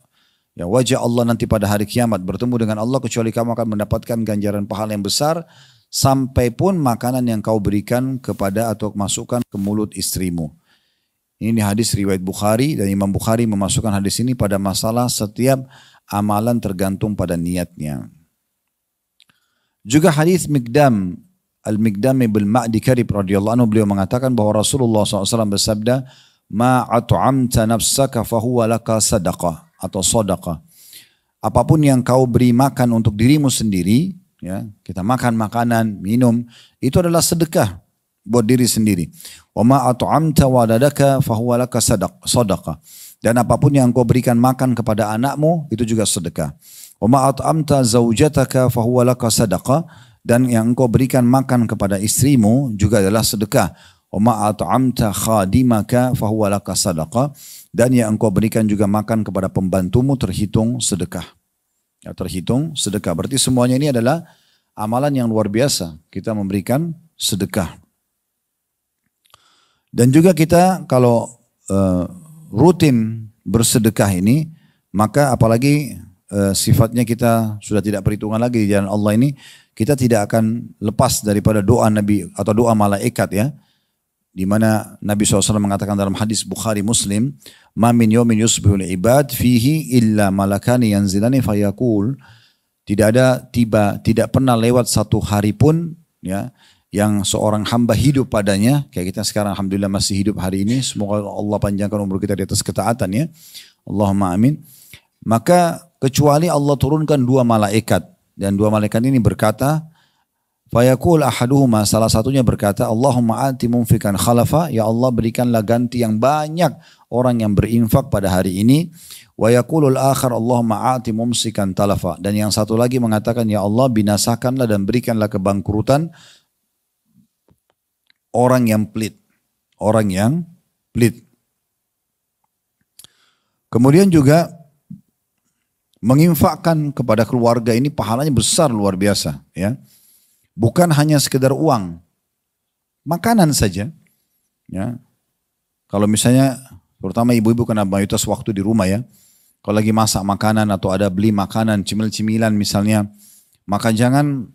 ya wajah Allah nanti pada hari kiamat, bertemu dengan Allah, kecuali kamu akan mendapatkan ganjaran pahala yang besar sampai pun makanan yang kau berikan kepada atau masukkan ke mulut istrimu. Ini hadis riwayat Bukhari dan Imam Bukhari memasukkan hadis ini pada masalah setiap amalan tergantung pada niatnya. Juga hadis Miqdam Al-Miqdam bin Ma'di Karib radhiyallahu anhu, beliau mengatakan bahwa Rasulullah SAW bersabda, "Ma at'amta nafsaka fahuwa laka sadaqah," atau sadaqah. Apapun yang kau beri makan untuk dirimu sendiri, ya, kita makan makanan, minum, itu adalah sedekah buat diri sendiri. Wa ma at'amta waladaka fahuwa laka sadaqah. Dan apapun yang kau berikan makan kepada anakmu, itu juga sedekah. Wa ma at'amta zaujataka fahuwa laka sadaqah. Dan yang engkau berikan makan kepada istrimu juga adalah sedekah. Wa ma at'amta khadimaka fahuwa laka sadaqah. Dan yang engkau berikan juga makan kepada pembantumu terhitung sedekah. Ya, terhitung sedekah. Berarti semuanya ini adalah amalan yang luar biasa. Kita memberikan sedekah. Dan juga kita kalau rutin bersedekah ini, maka apalagi sifatnya kita sudah tidak perhitungan lagi di jalan Allah ini, kita tidak akan lepas daripada doa Nabi atau doa malaikat, ya. Di mana Nabi SAW mengatakan dalam hadis Bukhari Muslim, "Ma min yawmin yusbihul ibad fihi illa malakani yanzilani fayaqul." Tidak pernah lewat satu hari pun, ya, yang seorang hamba hidup padanya, kayak kita sekarang alhamdulillah masih hidup hari ini, semoga Allah panjangkan umur kita di atas ketaatan, ya. Allahumma amin. Maka kecuali Allah turunkan dua malaikat, dan dua malaikat ini berkata, fayaqul ahaduhuma, salah satunya berkata, Allahumma ati munfikan khalafa, ya Allah berikanlah ganti yang banyak orang yang berinfak pada hari ini. Wa yaqulul akhar Allahumma ati mumsikan talafa, dan yang satu lagi mengatakan, ya Allah binasakanlah dan berikanlah kebangkrutan orang yang pelit. Orang yang pelit. Kemudian juga menginfakkan kepada keluarga ini pahalanya besar luar biasa, ya. Bukan hanya sekedar uang, makanan saja, ya. Kalau misalnya terutama ibu-ibu karena mayoritas waktu di rumah, ya. Kalau lagi masak makanan atau ada beli makanan cemil-cemilan misalnya, maka jangan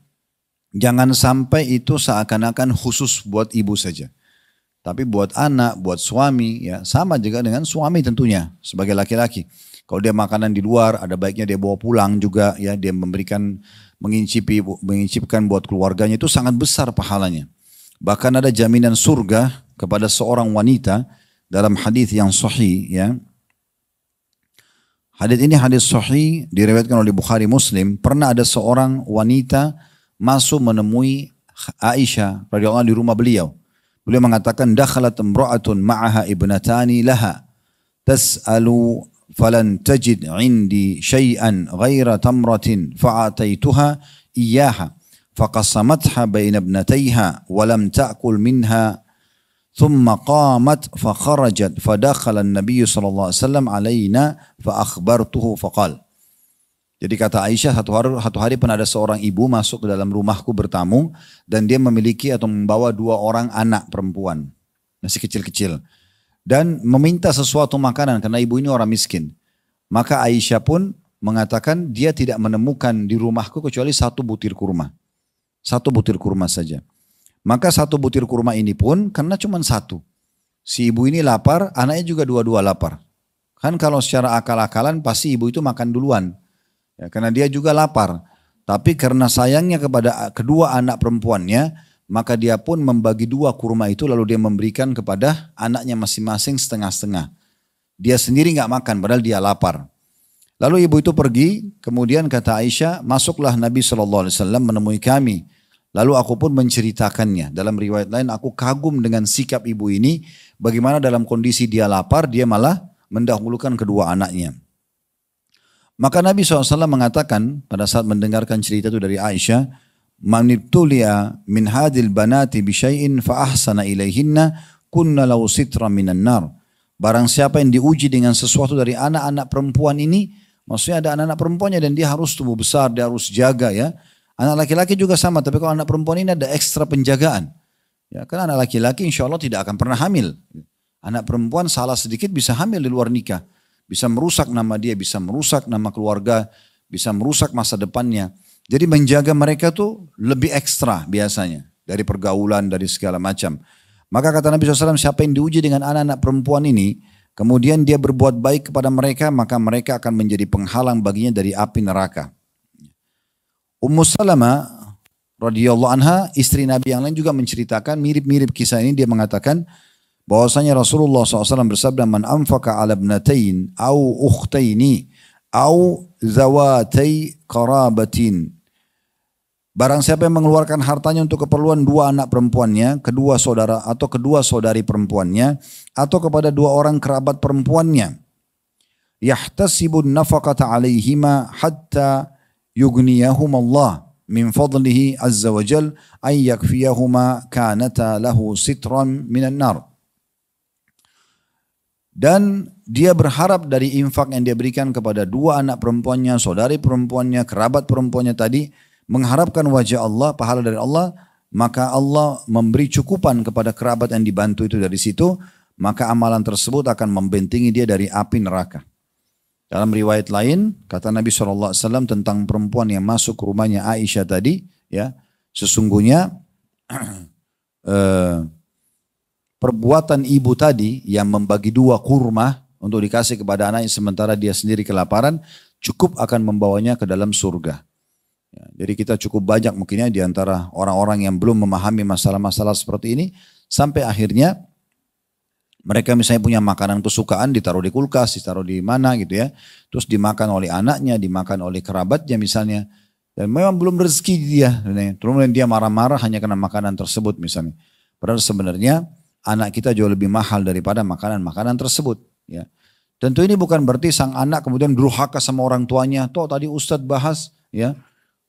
sampai itu seakan-akan khusus buat ibu saja. Tapi buat anak, buat suami, ya sama juga dengan suami tentunya sebagai laki-laki. Kalau dia makanan di luar, ada baiknya dia bawa pulang juga, ya, dia mengincipkan buat keluarganya, itu sangat besar pahalanya. Bahkan ada jaminan surga kepada seorang wanita dalam hadis yang sahih, ya. Hadis ini hadis sahih diriwayatkan oleh Bukhari Muslim. Pernah ada seorang wanita masuk menemui Aisyah radhiyallahu anha di rumah beliau. Beliau mengatakan, dakhalat imra'atun ma'aha ibnatani laha tas'alu falan tajid indi syai'an ghaira tamratin fa'ataituha iyyaha faqasamatha baina ibnatayha wa lam ta'kul minha thumma qamat fakharajat fadakhala an-nabiy sallallahu alaihi wasallam alaina fa akhbartuhu faqal. Jadi kata Aisyah, satu hari pernah ada seorang ibu masuk ke dalam rumahku bertamu dan dia memiliki atau membawa 2 orang anak perempuan masih kecil-kecil dan meminta sesuatu makanan karena ibu ini orang miskin. Maka Aisyah pun mengatakan dia tidak menemukan di rumahku kecuali 1 butir kurma. 1 butir kurma saja. Maka 1 butir kurma ini pun karena cuma 1. Si ibu ini lapar, anaknya juga dua-dua lapar. Kan kalau secara akal-akalan pasti ibu itu makan duluan. Ya, karena dia juga lapar. Tapi karena sayangnya kepada kedua anak perempuannya, maka dia pun membagi 2 kurma itu lalu dia memberikan kepada anaknya masing-masing setengah-setengah. Dia sendiri nggak makan padahal dia lapar. Lalu ibu itu pergi, kemudian kata Aisyah, masuklah Nabi SAW menemui kami. Lalu aku pun menceritakannya. Dalam riwayat lain aku kagum dengan sikap ibu ini, bagaimana dalam kondisi dia lapar, dia malah mendahulukan kedua anaknya. Maka Nabi SAW mengatakan pada saat mendengarkan cerita itu dari Aisyah, manibtulia min hadil banati bisyai'in fa ahsana ilaihinna kunna lau sitra minan nar. Barang siapa yang diuji dengan sesuatu dari anak-anak perempuan ini, maksudnya ada anak-anak perempuannya dan dia harus tumbuh besar, dia harus jaga, ya. Anak laki-laki juga sama, tapi kalau anak perempuan ini ada ekstra penjagaan. Ya, karena anak laki-laki insya Allah tidak akan pernah hamil. Anak perempuan salah sedikit bisa hamil di luar nikah. Bisa merusak nama dia, bisa merusak nama keluarga, bisa merusak masa depannya. Jadi menjaga mereka tuh lebih ekstra biasanya. Dari pergaulan, dari segala macam. Maka kata Nabi SAW, siapa yang diuji dengan anak-anak perempuan ini, kemudian dia berbuat baik kepada mereka, maka mereka akan menjadi penghalang baginya dari api neraka. Ummu Salamah radhiyallahu anha, istri Nabi yang lain juga menceritakan mirip-mirip kisah ini. Dia mengatakan bahwasanya Rasulullah SAW bersabda, man anfaqa ala ibnatain au ukhtaini au zawatai qarabatin. Barang siapa yang mengeluarkan hartanya untuk keperluan dua anak perempuannya, kedua saudara atau kedua saudari perempuannya, atau kepada dua orang kerabat perempuannya, yahtasibun nafaqata alaihima hatta yughniyahum Allah min fadlihi azza wa jal ay yakfiyahuma kanata lahu sitran minan nar. Dan dia berharap dari infak yang dia berikan kepada dua anak perempuannya, saudari perempuannya, kerabat perempuannya tadi, mengharapkan wajah Allah, pahala dari Allah, maka Allah memberi cukupan kepada kerabat yang dibantu itu dari situ, maka amalan tersebut akan membentengi dia dari api neraka. Dalam riwayat lain, kata Nabi SAW tentang perempuan yang masuk ke rumahnya Aisyah tadi, ya, sesungguhnya perbuatan ibu tadi yang membagi dua kurma untuk dikasih kepada anaknya sementara dia sendiri kelaparan, cukup akan membawanya ke dalam surga. Ya, jadi kita cukup banyak mungkinnya di antara orang-orang yang belum memahami masalah-masalah seperti ini, sampai akhirnya mereka misalnya punya makanan kesukaan ditaruh di kulkas, ditaruh di mana gitu ya. Terus dimakan oleh anaknya, dimakan oleh kerabatnya misalnya. Dan memang belum rezeki dia. Terus dia marah-marah hanya karena makanan tersebut misalnya. Padahal sebenarnya anak kita jauh lebih mahal daripada makanan-makanan tersebut. Ya. Tentu ini bukan berarti sang anak kemudian durhaka sama orang tuanya. Toh tadi Ustadz bahas ya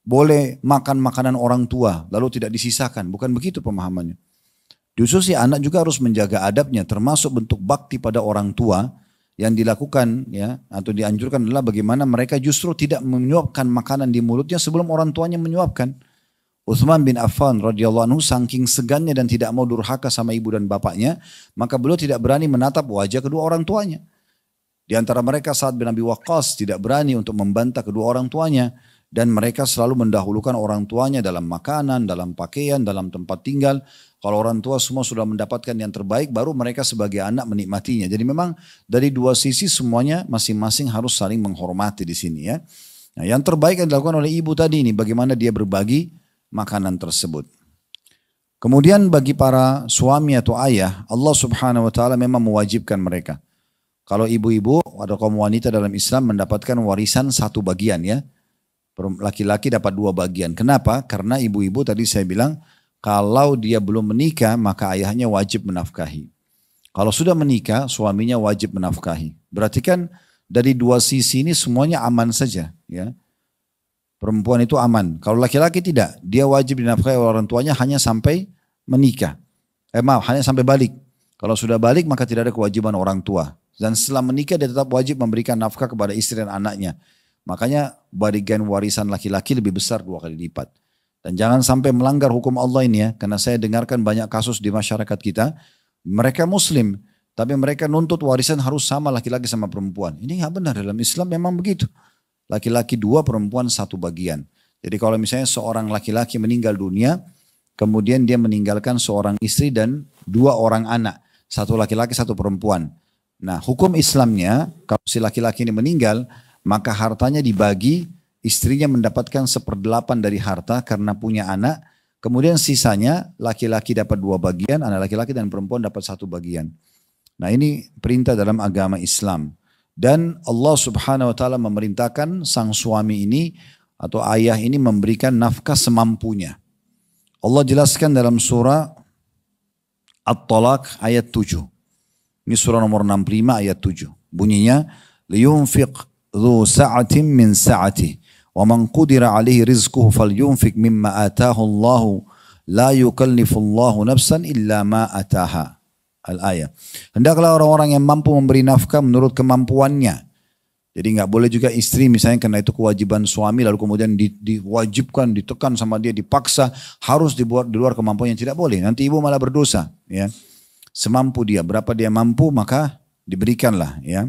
boleh makan makanan orang tua lalu tidak disisakan. Bukan begitu pemahamannya. Justru si anak juga harus menjaga adabnya, termasuk bentuk bakti pada orang tua yang dilakukan ya atau dianjurkan adalah bagaimana mereka justru tidak menyuapkan makanan di mulutnya sebelum orang tuanya menyuapkan. Utsman bin Affan radhiyallahu anhu saking segannya dan tidak mau durhaka sama ibu dan bapaknya, maka beliau tidak berani menatap wajah kedua orang tuanya. Di antara mereka Sa'ad bin Abi Waqqas tidak berani untuk membantah kedua orang tuanya. Dan mereka selalu mendahulukan orang tuanya dalam makanan, dalam pakaian, dalam tempat tinggal. Kalau orang tua semua sudah mendapatkan yang terbaik, baru mereka sebagai anak menikmatinya. Jadi memang dari dua sisi semuanya masing-masing harus saling menghormati di sini ya. Nah, yang terbaik yang dilakukan oleh ibu tadi ini, bagaimana dia berbagi makanan tersebut. Kemudian bagi para suami atau ayah, Allah Subhanahu wa taala memang mewajibkan mereka. Kalau ibu-ibu atau kaum wanita dalam Islam mendapatkan warisan satu bagian ya. Laki-laki dapat dua bagian. Kenapa? Karena ibu-ibu tadi saya bilang, kalau dia belum menikah maka ayahnya wajib menafkahi. Kalau sudah menikah suaminya wajib menafkahi. Berarti kan dari dua sisi ini semuanya aman saja. Ya. Perempuan itu aman. Kalau laki-laki tidak, dia wajib dinafkahi oleh orang tuanya hanya sampai menikah. Hanya sampai balik. Kalau sudah balik maka tidak ada kewajiban orang tua. Dan setelah menikah dia tetap wajib memberikan nafkah kepada istri dan anaknya. Makanya bagian warisan laki-laki lebih besar 2 kali lipat. Dan jangan sampai melanggar hukum Allah ini ya. Karena saya dengarkan banyak kasus di masyarakat kita. Mereka muslim. Tapi mereka nuntut warisan harus sama laki-laki sama perempuan. Ini nggak benar, dalam Islam memang begitu. Laki-laki 2, perempuan 1 bagian. Jadi kalau misalnya seorang laki-laki meninggal dunia. Kemudian dia meninggalkan seorang istri dan 2 orang anak. 1 laki-laki 1 perempuan. Nah hukum Islamnya kalau si laki-laki ini meninggal. Maka hartanya dibagi, istrinya mendapatkan 1/8 dari harta karena punya anak. Kemudian sisanya laki-laki dapat 2 bagian, anak laki-laki dan perempuan dapat 1 bagian. Nah ini perintah dalam agama Islam. Dan Allah Subhanahu wa taala memerintahkan sang suami ini atau ayah ini memberikan nafkah semampunya. Allah jelaskan dalam surah At-Talaq ayat 7. Ini surah nomor 65 ayat 7. Bunyinya, liyunfiq ذو سعة من سعته ومن قدر عليه رزقه فلينفق مما آتاه الله لا يكلف الله نفسا إلا ما آتاها. Al-ayah. Hendaklah orang-orang yang mampu memberi nafkah menurut kemampuannya. Jadi nggak boleh juga istri misalnya karena itu kewajiban suami lalu kemudian diwajibkan, ditekan sama dia, dipaksa harus dibuat di luar kemampuannya, tidak boleh. Nanti ibu malah berdosa. Ya. Semampu dia, berapa dia mampu maka diberikanlah. Ya.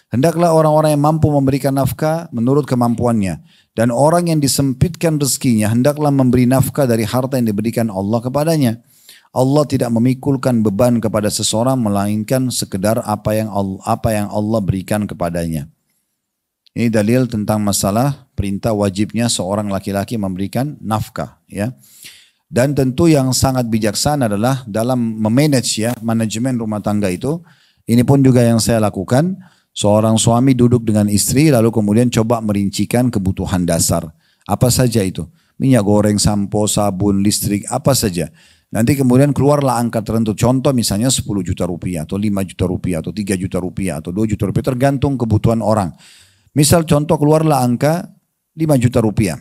Hendaklah orang-orang yang mampu memberikan nafkah menurut kemampuannya. Dan orang yang disempitkan rezekinya hendaklah memberi nafkah dari harta yang diberikan Allah kepadanya. Allah tidak memikulkan beban kepada seseorang melainkan sekedar apa yang Allah berikan kepadanya. Ini dalil tentang masalah perintah wajibnya seorang laki-laki memberikan nafkah, ya. Dan tentu yang sangat bijaksana adalah dalam memanage, ya, manajemen rumah tangga itu. Ini pun juga yang saya lakukan. Seorang suami duduk dengan istri lalu kemudian coba merincikan kebutuhan dasar. Apa saja itu? Minyak goreng, sampo, sabun, listrik, apa saja. Nanti kemudian keluarlah angka tertentu. Contoh misalnya 10 juta rupiah atau 5 juta rupiah atau 3 juta rupiah atau 2 juta rupiah tergantung kebutuhan orang. Misal contoh keluarlah angka 5 juta rupiah.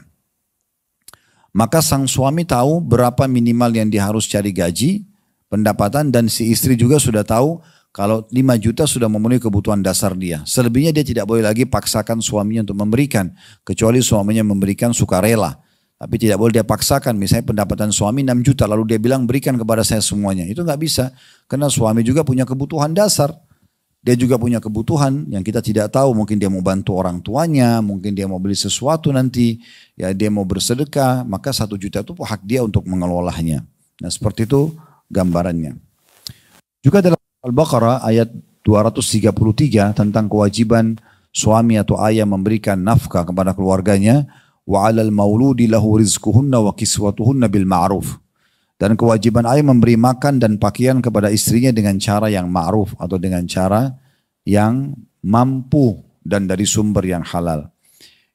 Maka sang suami tahu berapa minimal yang dia harus cari gaji, pendapatan, dan si istri juga sudah tahu kalau 5 juta sudah memenuhi kebutuhan dasar dia. Selebihnya dia tidak boleh lagi paksakan suaminya untuk memberikan. Kecuali suaminya memberikan sukarela. Tapi tidak boleh dia paksakan. Misalnya pendapatan suami 6 juta lalu dia bilang berikan kepada saya semuanya. Itu nggak bisa. Karena suami juga punya kebutuhan dasar. Dia juga punya kebutuhan yang kita tidak tahu. Mungkin dia mau bantu orang tuanya. Mungkin dia mau beli sesuatu nanti. Ya dia mau bersedekah. Maka 1 juta itu hak dia untuk mengelolanya. Nah seperti itu gambarannya. Juga dalam Al-Baqarah ayat 233 tentang kewajiban suami atau ayah memberikan nafkah kepada keluarganya. Wa 'alal mauludi lahu rizquhunna wa kiswatuhunna bil ma'ruf. Dan kewajiban ayah memberi makan dan pakaian kepada istrinya dengan cara yang ma'ruf atau dengan cara yang mampu dan dari sumber yang halal.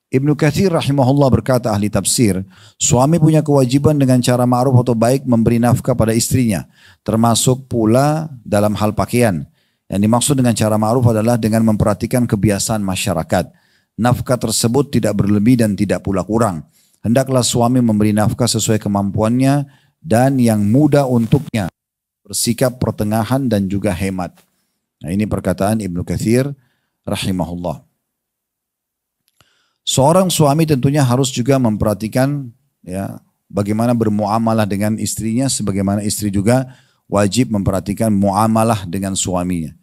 Ibnu Katsir rahimahullah berkata, ahli tafsir, suami punya kewajiban dengan cara ma'ruf atau baik memberi nafkah pada istrinya, termasuk pula dalam hal pakaian. Yang dimaksud dengan cara ma'ruf adalah dengan memperhatikan kebiasaan masyarakat. Nafkah tersebut tidak berlebih dan tidak pula kurang. Hendaklah suami memberi nafkah sesuai kemampuannya dan yang mudah untuknya, bersikap pertengahan dan juga hemat. Nah ini perkataan Ibnu Katsir rahimahullah. Seorang suami tentunya harus juga memperhatikan, ya, bagaimana bermuamalah dengan istrinya, sebagaimana istri juga wajib memperhatikan muamalah dengan suaminya.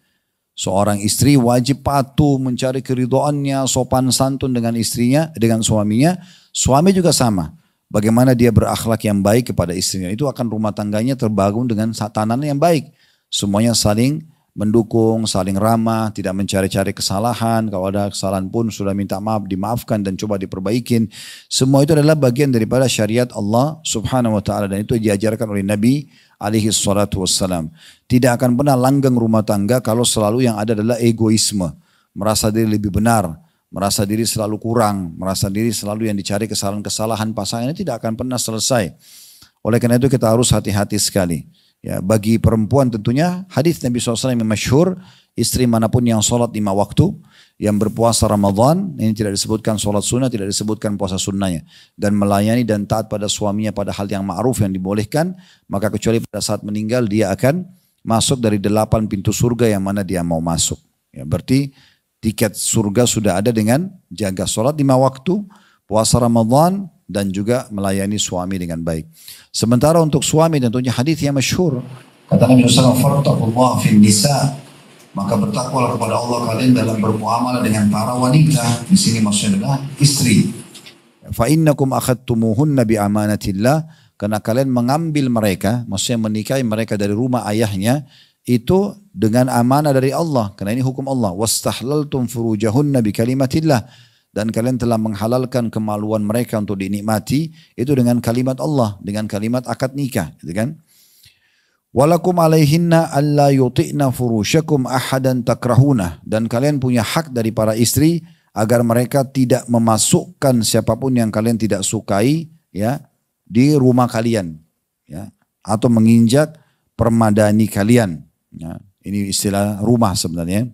Seorang istri wajib patuh, mencari keridhaannya, sopan santun dengan istrinya, dengan suaminya. Suami juga sama. Bagaimana dia berakhlak yang baik kepada istrinya. Itu akan rumah tangganya terbangun dengan tatanan yang baik. Semuanya saling mendukung, saling ramah, tidak mencari-cari kesalahan. Kalau ada kesalahan pun sudah minta maaf, dimaafkan dan coba diperbaikin. Semua itu adalah bagian daripada syariat Allah subhanahu wa ta'ala. Dan itu diajarkan oleh Nabi alaihi salatu wassalam. Tidak akan pernah langgeng rumah tangga kalau selalu yang ada adalah egoisme. Merasa diri lebih benar, merasa diri selalu kurang, merasa diri selalu yang dicari kesalahan-kesalahan pasangannya, tidak akan pernah selesai. Oleh karena itu kita harus hati-hati sekali. Ya, bagi perempuan tentunya hadis Nabi SAW yang masyhur, istri manapun yang sholat 5 waktu, yang berpuasa Ramadan, ini tidak disebutkan sholat sunnah, tidak disebutkan puasa sunnahnya, dan melayani dan taat pada suaminya pada hal yang ma'ruf yang dibolehkan, maka kecuali pada saat meninggal dia akan masuk dari 8 pintu surga yang mana dia mau masuk. Ya, berarti tiket surga sudah ada dengan jaga sholat 5 waktu, puasa Ramadan, dan juga melayani suami dengan baik. Sementara untuk suami tentunya hadis yang masyhur, kata Nabi SAW, "Fattaqullaha fin nisa", maka bertakwalah kepada Allah kalian dalam bermuamalah dengan para wanita. Di sini maksudnya adalah istri. Fa innakum akhadtumuhunna bi amanatillah, karena kalian mengambil mereka, maksudnya menikahi mereka dari rumah ayahnya itu dengan amanah dari Allah, karena ini hukum Allah. Wastahlaltum furujahunna bi kalimatillah, dan kalian telah menghalalkan kemaluan mereka untuk dinikmati itu dengan kalimat Allah, dengan kalimat akad nikah, gitu kan? Walakum alaihinna alla yuti'na furusyakum ahadan takrahuna, dan kalian punya hak dari para istri agar mereka tidak memasukkan siapapun yang kalian tidak sukai, ya, di rumah kalian, ya, atau menginjak permadani kalian. Ya, ini istilah rumah sebenarnya.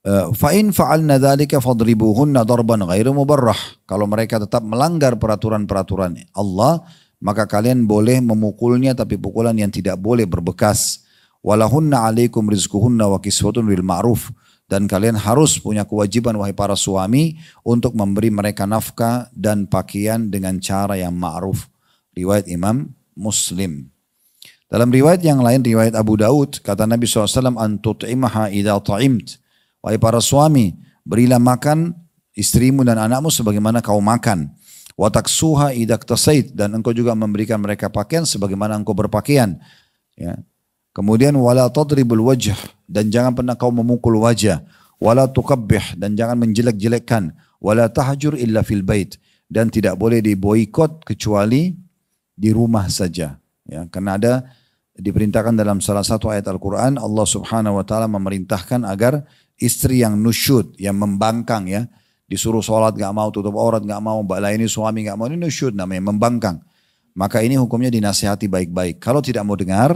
Fa'in fa'alna dzalika fadribuhunna darban ghairu mubarrah. Kalau mereka tetap melanggar peraturan-peraturan Allah, maka kalian boleh memukulnya tapi pukulan yang tidak boleh berbekas. Walahunna 'alaikum rizquhunna wa kiswatun bil ma'ruf. Dan kalian harus punya kewajiban wahai para suami untuk memberi mereka nafkah dan pakaian dengan cara yang ma'ruf. Riwayat Imam Muslim. Dalam riwayat yang lain, riwayat Abu Daud, kata Nabi SAW, "An tut'imaha idza ta'imt." Wahai para suami, berilah makan istrimu dan anakmu sebagaimana kau makan. Wa taksuha idza iktasait, dan engkau juga memberikan mereka pakaian sebagaimana engkau berpakaian. Ya. Kemudian wala tadribul wajh, dan jangan pernah kau memukul wajah. Wala tuqabbih, dan jangan menjelek-jelekkan. Wala tahjur illa fil bait, dan tidak boleh diboikot kecuali di rumah saja. Ya, karena ada diperintahkan dalam salah satu ayat Al-Quran, Allah subhanahu wa ta'ala memerintahkan agar istri yang nusyud, yang membangkang ya, disuruh sholat gak mau, tutup aurat gak mau, ini suami gak mau, ini nusyud namanya, membangkang. Maka ini hukumnya dinasihati baik-baik. Kalau tidak mau dengar,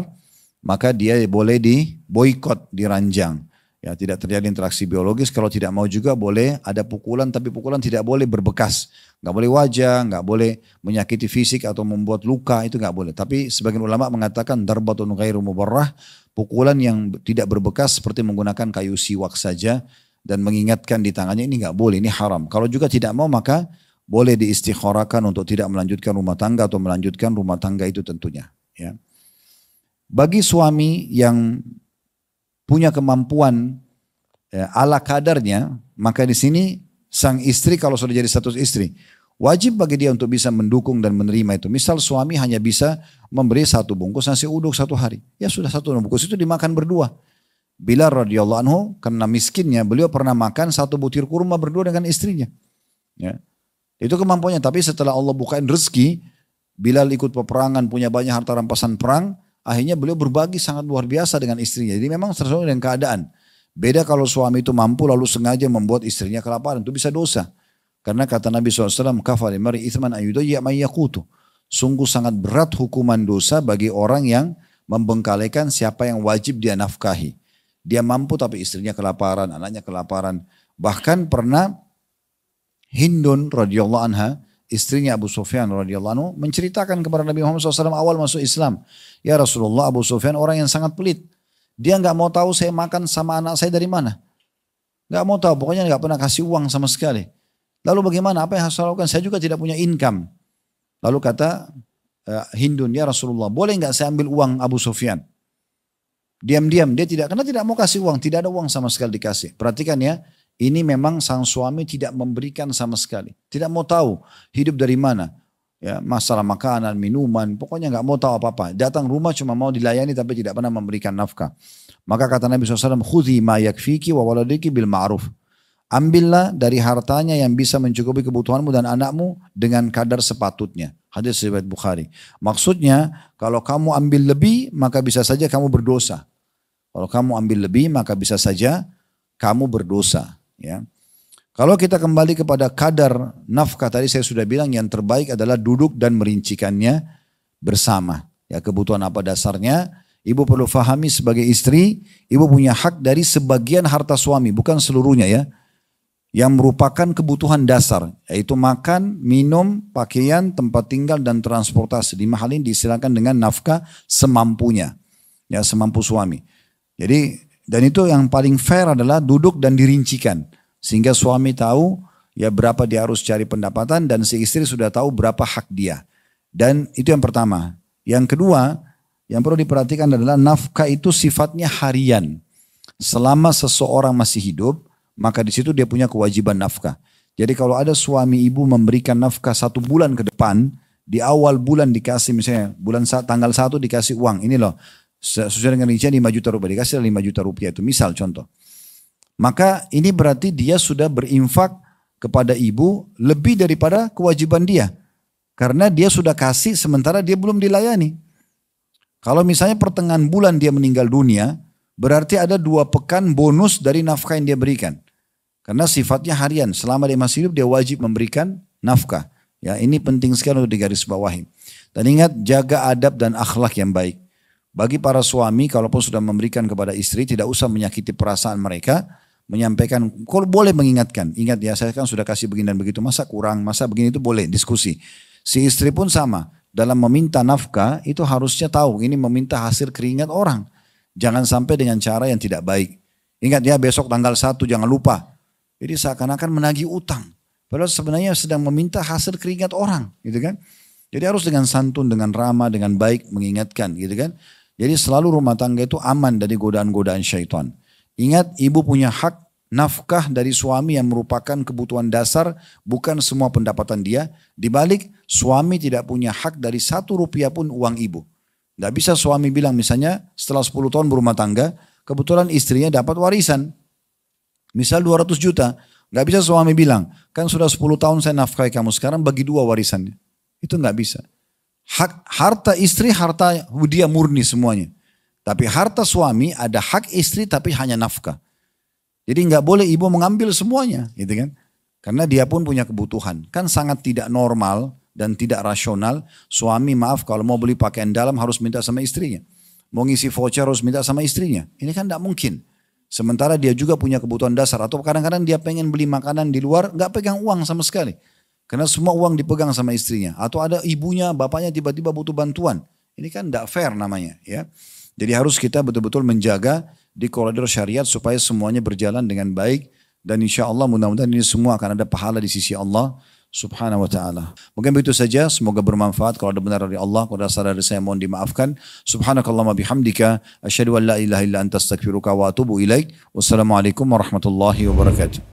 maka dia boleh diboikot, diranjang. Ya, tidak terjadi interaksi biologis. Kalau tidak mau juga boleh ada pukulan, tapi pukulan tidak boleh berbekas. Nggak boleh wajah, nggak boleh menyakiti fisik atau membuat luka, itu nggak boleh. Tapi sebagian ulama mengatakan darbatun ghairu mubarrah, pukulan yang tidak berbekas seperti menggunakan kayu siwak saja dan mengingatkan di tangannya, ini nggak boleh, ini haram. Kalau juga tidak mau maka boleh diistikharahkan untuk tidak melanjutkan rumah tangga atau melanjutkan rumah tangga itu tentunya. Ya. Bagi suami yang punya kemampuan ala kadarnya, maka di sini sang istri kalau sudah jadi status istri, wajib bagi dia untuk bisa mendukung dan menerima itu. Misal suami hanya bisa memberi 1 bungkus nasi uduk 1 hari, ya sudah 1 bungkus itu dimakan berdua. Bilal radhiyallahu anhu karena miskinnya beliau pernah makan 1 butir kurma berdua dengan istrinya. Ya. Itu kemampuannya. Tapi setelah Allah bukain rezeki, Bilal ikut peperangan, punya banyak harta rampasan perang. Akhirnya beliau berbagi sangat luar biasa dengan istrinya. Jadi memang sesuai dengan keadaan. Beda kalau suami itu mampu lalu sengaja membuat istrinya kelaparan. Itu bisa dosa. Karena kata Nabi SAW, kafal imari ithman ayyudayya man yaqutu. Sungguh sangat berat hukuman dosa bagi orang yang membengkalikan siapa yang wajib dia nafkahi. Dia mampu tapi istrinya kelaparan, anaknya kelaparan. Bahkan pernah Hindun radhiyallahu anha, istrinya Abu Sufyan radhiyallahu anhu, menceritakan kepada Nabi Muhammad SAW awal masuk Islam. Ya Rasulullah, Abu Sufyan orang yang sangat pelit. Dia nggak mau tahu saya makan sama anak saya dari mana. Nggak mau tahu, pokoknya nggak pernah kasih uang sama sekali. Lalu bagaimana, apa yang harus saya lakukan? Saya juga tidak punya income. Lalu kata Hindun, ya Rasulullah, boleh nggak saya ambil uang Abu Sufyan? Diam-diam, dia tidak, karena tidak mau kasih uang, tidak ada uang sama sekali dikasih. Perhatikan ya, ini memang sang suami tidak memberikan sama sekali. Tidak mau tahu hidup dari mana. Ya, masalah makanan, minuman, pokoknya nggak mau tahu apa-apa. Datang rumah cuma mau dilayani tapi tidak pernah memberikan nafkah. Maka kata Nabi SAW, khudhi ma yakfiki wa waladiki bil ma'ruf. Ambillah dari hartanya yang bisa mencukupi kebutuhanmu dan anakmu dengan kadar sepatutnya. Hadis riwayat Bukhari. Maksudnya kalau kamu ambil lebih maka bisa saja kamu berdosa. Kalau kamu ambil lebih maka bisa saja kamu berdosa. Ya. Kalau kita kembali kepada kadar nafkah tadi saya sudah bilang yang terbaik adalah duduk dan merincikannya bersama. Ya, kebutuhan apa dasarnya? Ibu perlu fahami sebagai istri, ibu punya hak dari sebagian harta suami, bukan seluruhnya ya. Yang merupakan kebutuhan dasar, yaitu makan, minum, pakaian, tempat tinggal dan transportasi. 5 hal ini disilakan dengan nafkah semampunya. Ya, semampu suami. Jadi dan itu yang paling fair adalah duduk dan dirincikan. Sehingga suami tahu ya berapa dia harus cari pendapatan dan si istri sudah tahu berapa hak dia. Dan itu yang pertama. Yang kedua, yang perlu diperhatikan adalah nafkah itu sifatnya harian. Selama seseorang masih hidup, maka di situ dia punya kewajiban nafkah. Jadi kalau ada suami ibu memberikan nafkah 1 bulan ke depan, di awal bulan dikasih misalnya tanggal 1 dikasih uang, ini loh. Sesuai dengan rincian 5 juta rupiah, dikasih 5 juta rupiah itu misal contoh. Maka ini berarti dia sudah berinfak kepada ibu lebih daripada kewajiban dia. Karena dia sudah kasih sementara dia belum dilayani. Kalau misalnya pertengahan bulan dia meninggal dunia, berarti ada 2 pekan bonus dari nafkah yang dia berikan. Karena sifatnya harian, selama dia masih hidup dia wajib memberikan nafkah. Ya, ini penting sekali untuk digarisbawahi. Dan ingat, jaga adab dan akhlak yang baik. Bagi para suami, kalaupun sudah memberikan kepada istri, tidak usah menyakiti perasaan mereka, menyampaikan, kalau boleh mengingatkan, ingat ya saya kan sudah kasih begini dan begitu, masa kurang, masa begini itu boleh, diskusi. Si istri pun sama, dalam meminta nafkah itu harusnya tahu, ini meminta hasil keringat orang. Jangan sampai dengan cara yang tidak baik. Ingat ya besok tanggal 1 jangan lupa. Jadi seakan-akan menagih utang. Padahal sebenarnya sedang meminta hasil keringat orang, gitu kan. Jadi harus dengan santun, dengan ramah, dengan baik mengingatkan, gitu kan. Jadi selalu rumah tangga itu aman dari godaan-godaan syaitan. Ingat, ibu punya hak nafkah dari suami yang merupakan kebutuhan dasar, bukan semua pendapatan dia. Dibalik, suami tidak punya hak dari 1 rupiah pun uang ibu. Tidak bisa suami bilang misalnya setelah 10 tahun berumah tangga, kebetulan istrinya dapat warisan. Misal 200 juta. Nggak bisa suami bilang, kan sudah 10 tahun saya nafkahi kamu, sekarang bagi 2 warisannya. Itu nggak bisa. Harta istri, harta dia murni semuanya. Tapi harta suami ada hak istri tapi hanya nafkah. Jadi nggak boleh ibu mengambil semuanya, gitu kan? Karena dia pun punya kebutuhan. Kan sangat tidak normal dan tidak rasional. Suami maaf kalau mau beli pakaian dalam harus minta sama istrinya. Mau ngisi voucher harus minta sama istrinya. Ini kan tidak mungkin. Sementara dia juga punya kebutuhan dasar. Atau kadang-kadang dia pengen beli makanan di luar, nggak pegang uang sama sekali. Karena semua uang dipegang sama istrinya. Atau ada ibunya, bapaknya tiba-tiba butuh bantuan. Ini kan tidak fair namanya, ya. Jadi harus kita betul-betul menjaga di koridor syariat supaya semuanya berjalan dengan baik. Dan insya Allah mudah-mudahan ini semua akan ada pahala di sisi Allah subhanahu wa ta'ala. Mungkin begitu saja, semoga bermanfaat. Kalau ada benar dari Allah, kalau ada salah dari saya mohon dimaafkan. Subhanakallahumma bihamdika, asyhadu an la ilaha illa anta astaghfiruka wa atubu ilaik. Wassalamualaikum warahmatullahi wabarakatuh.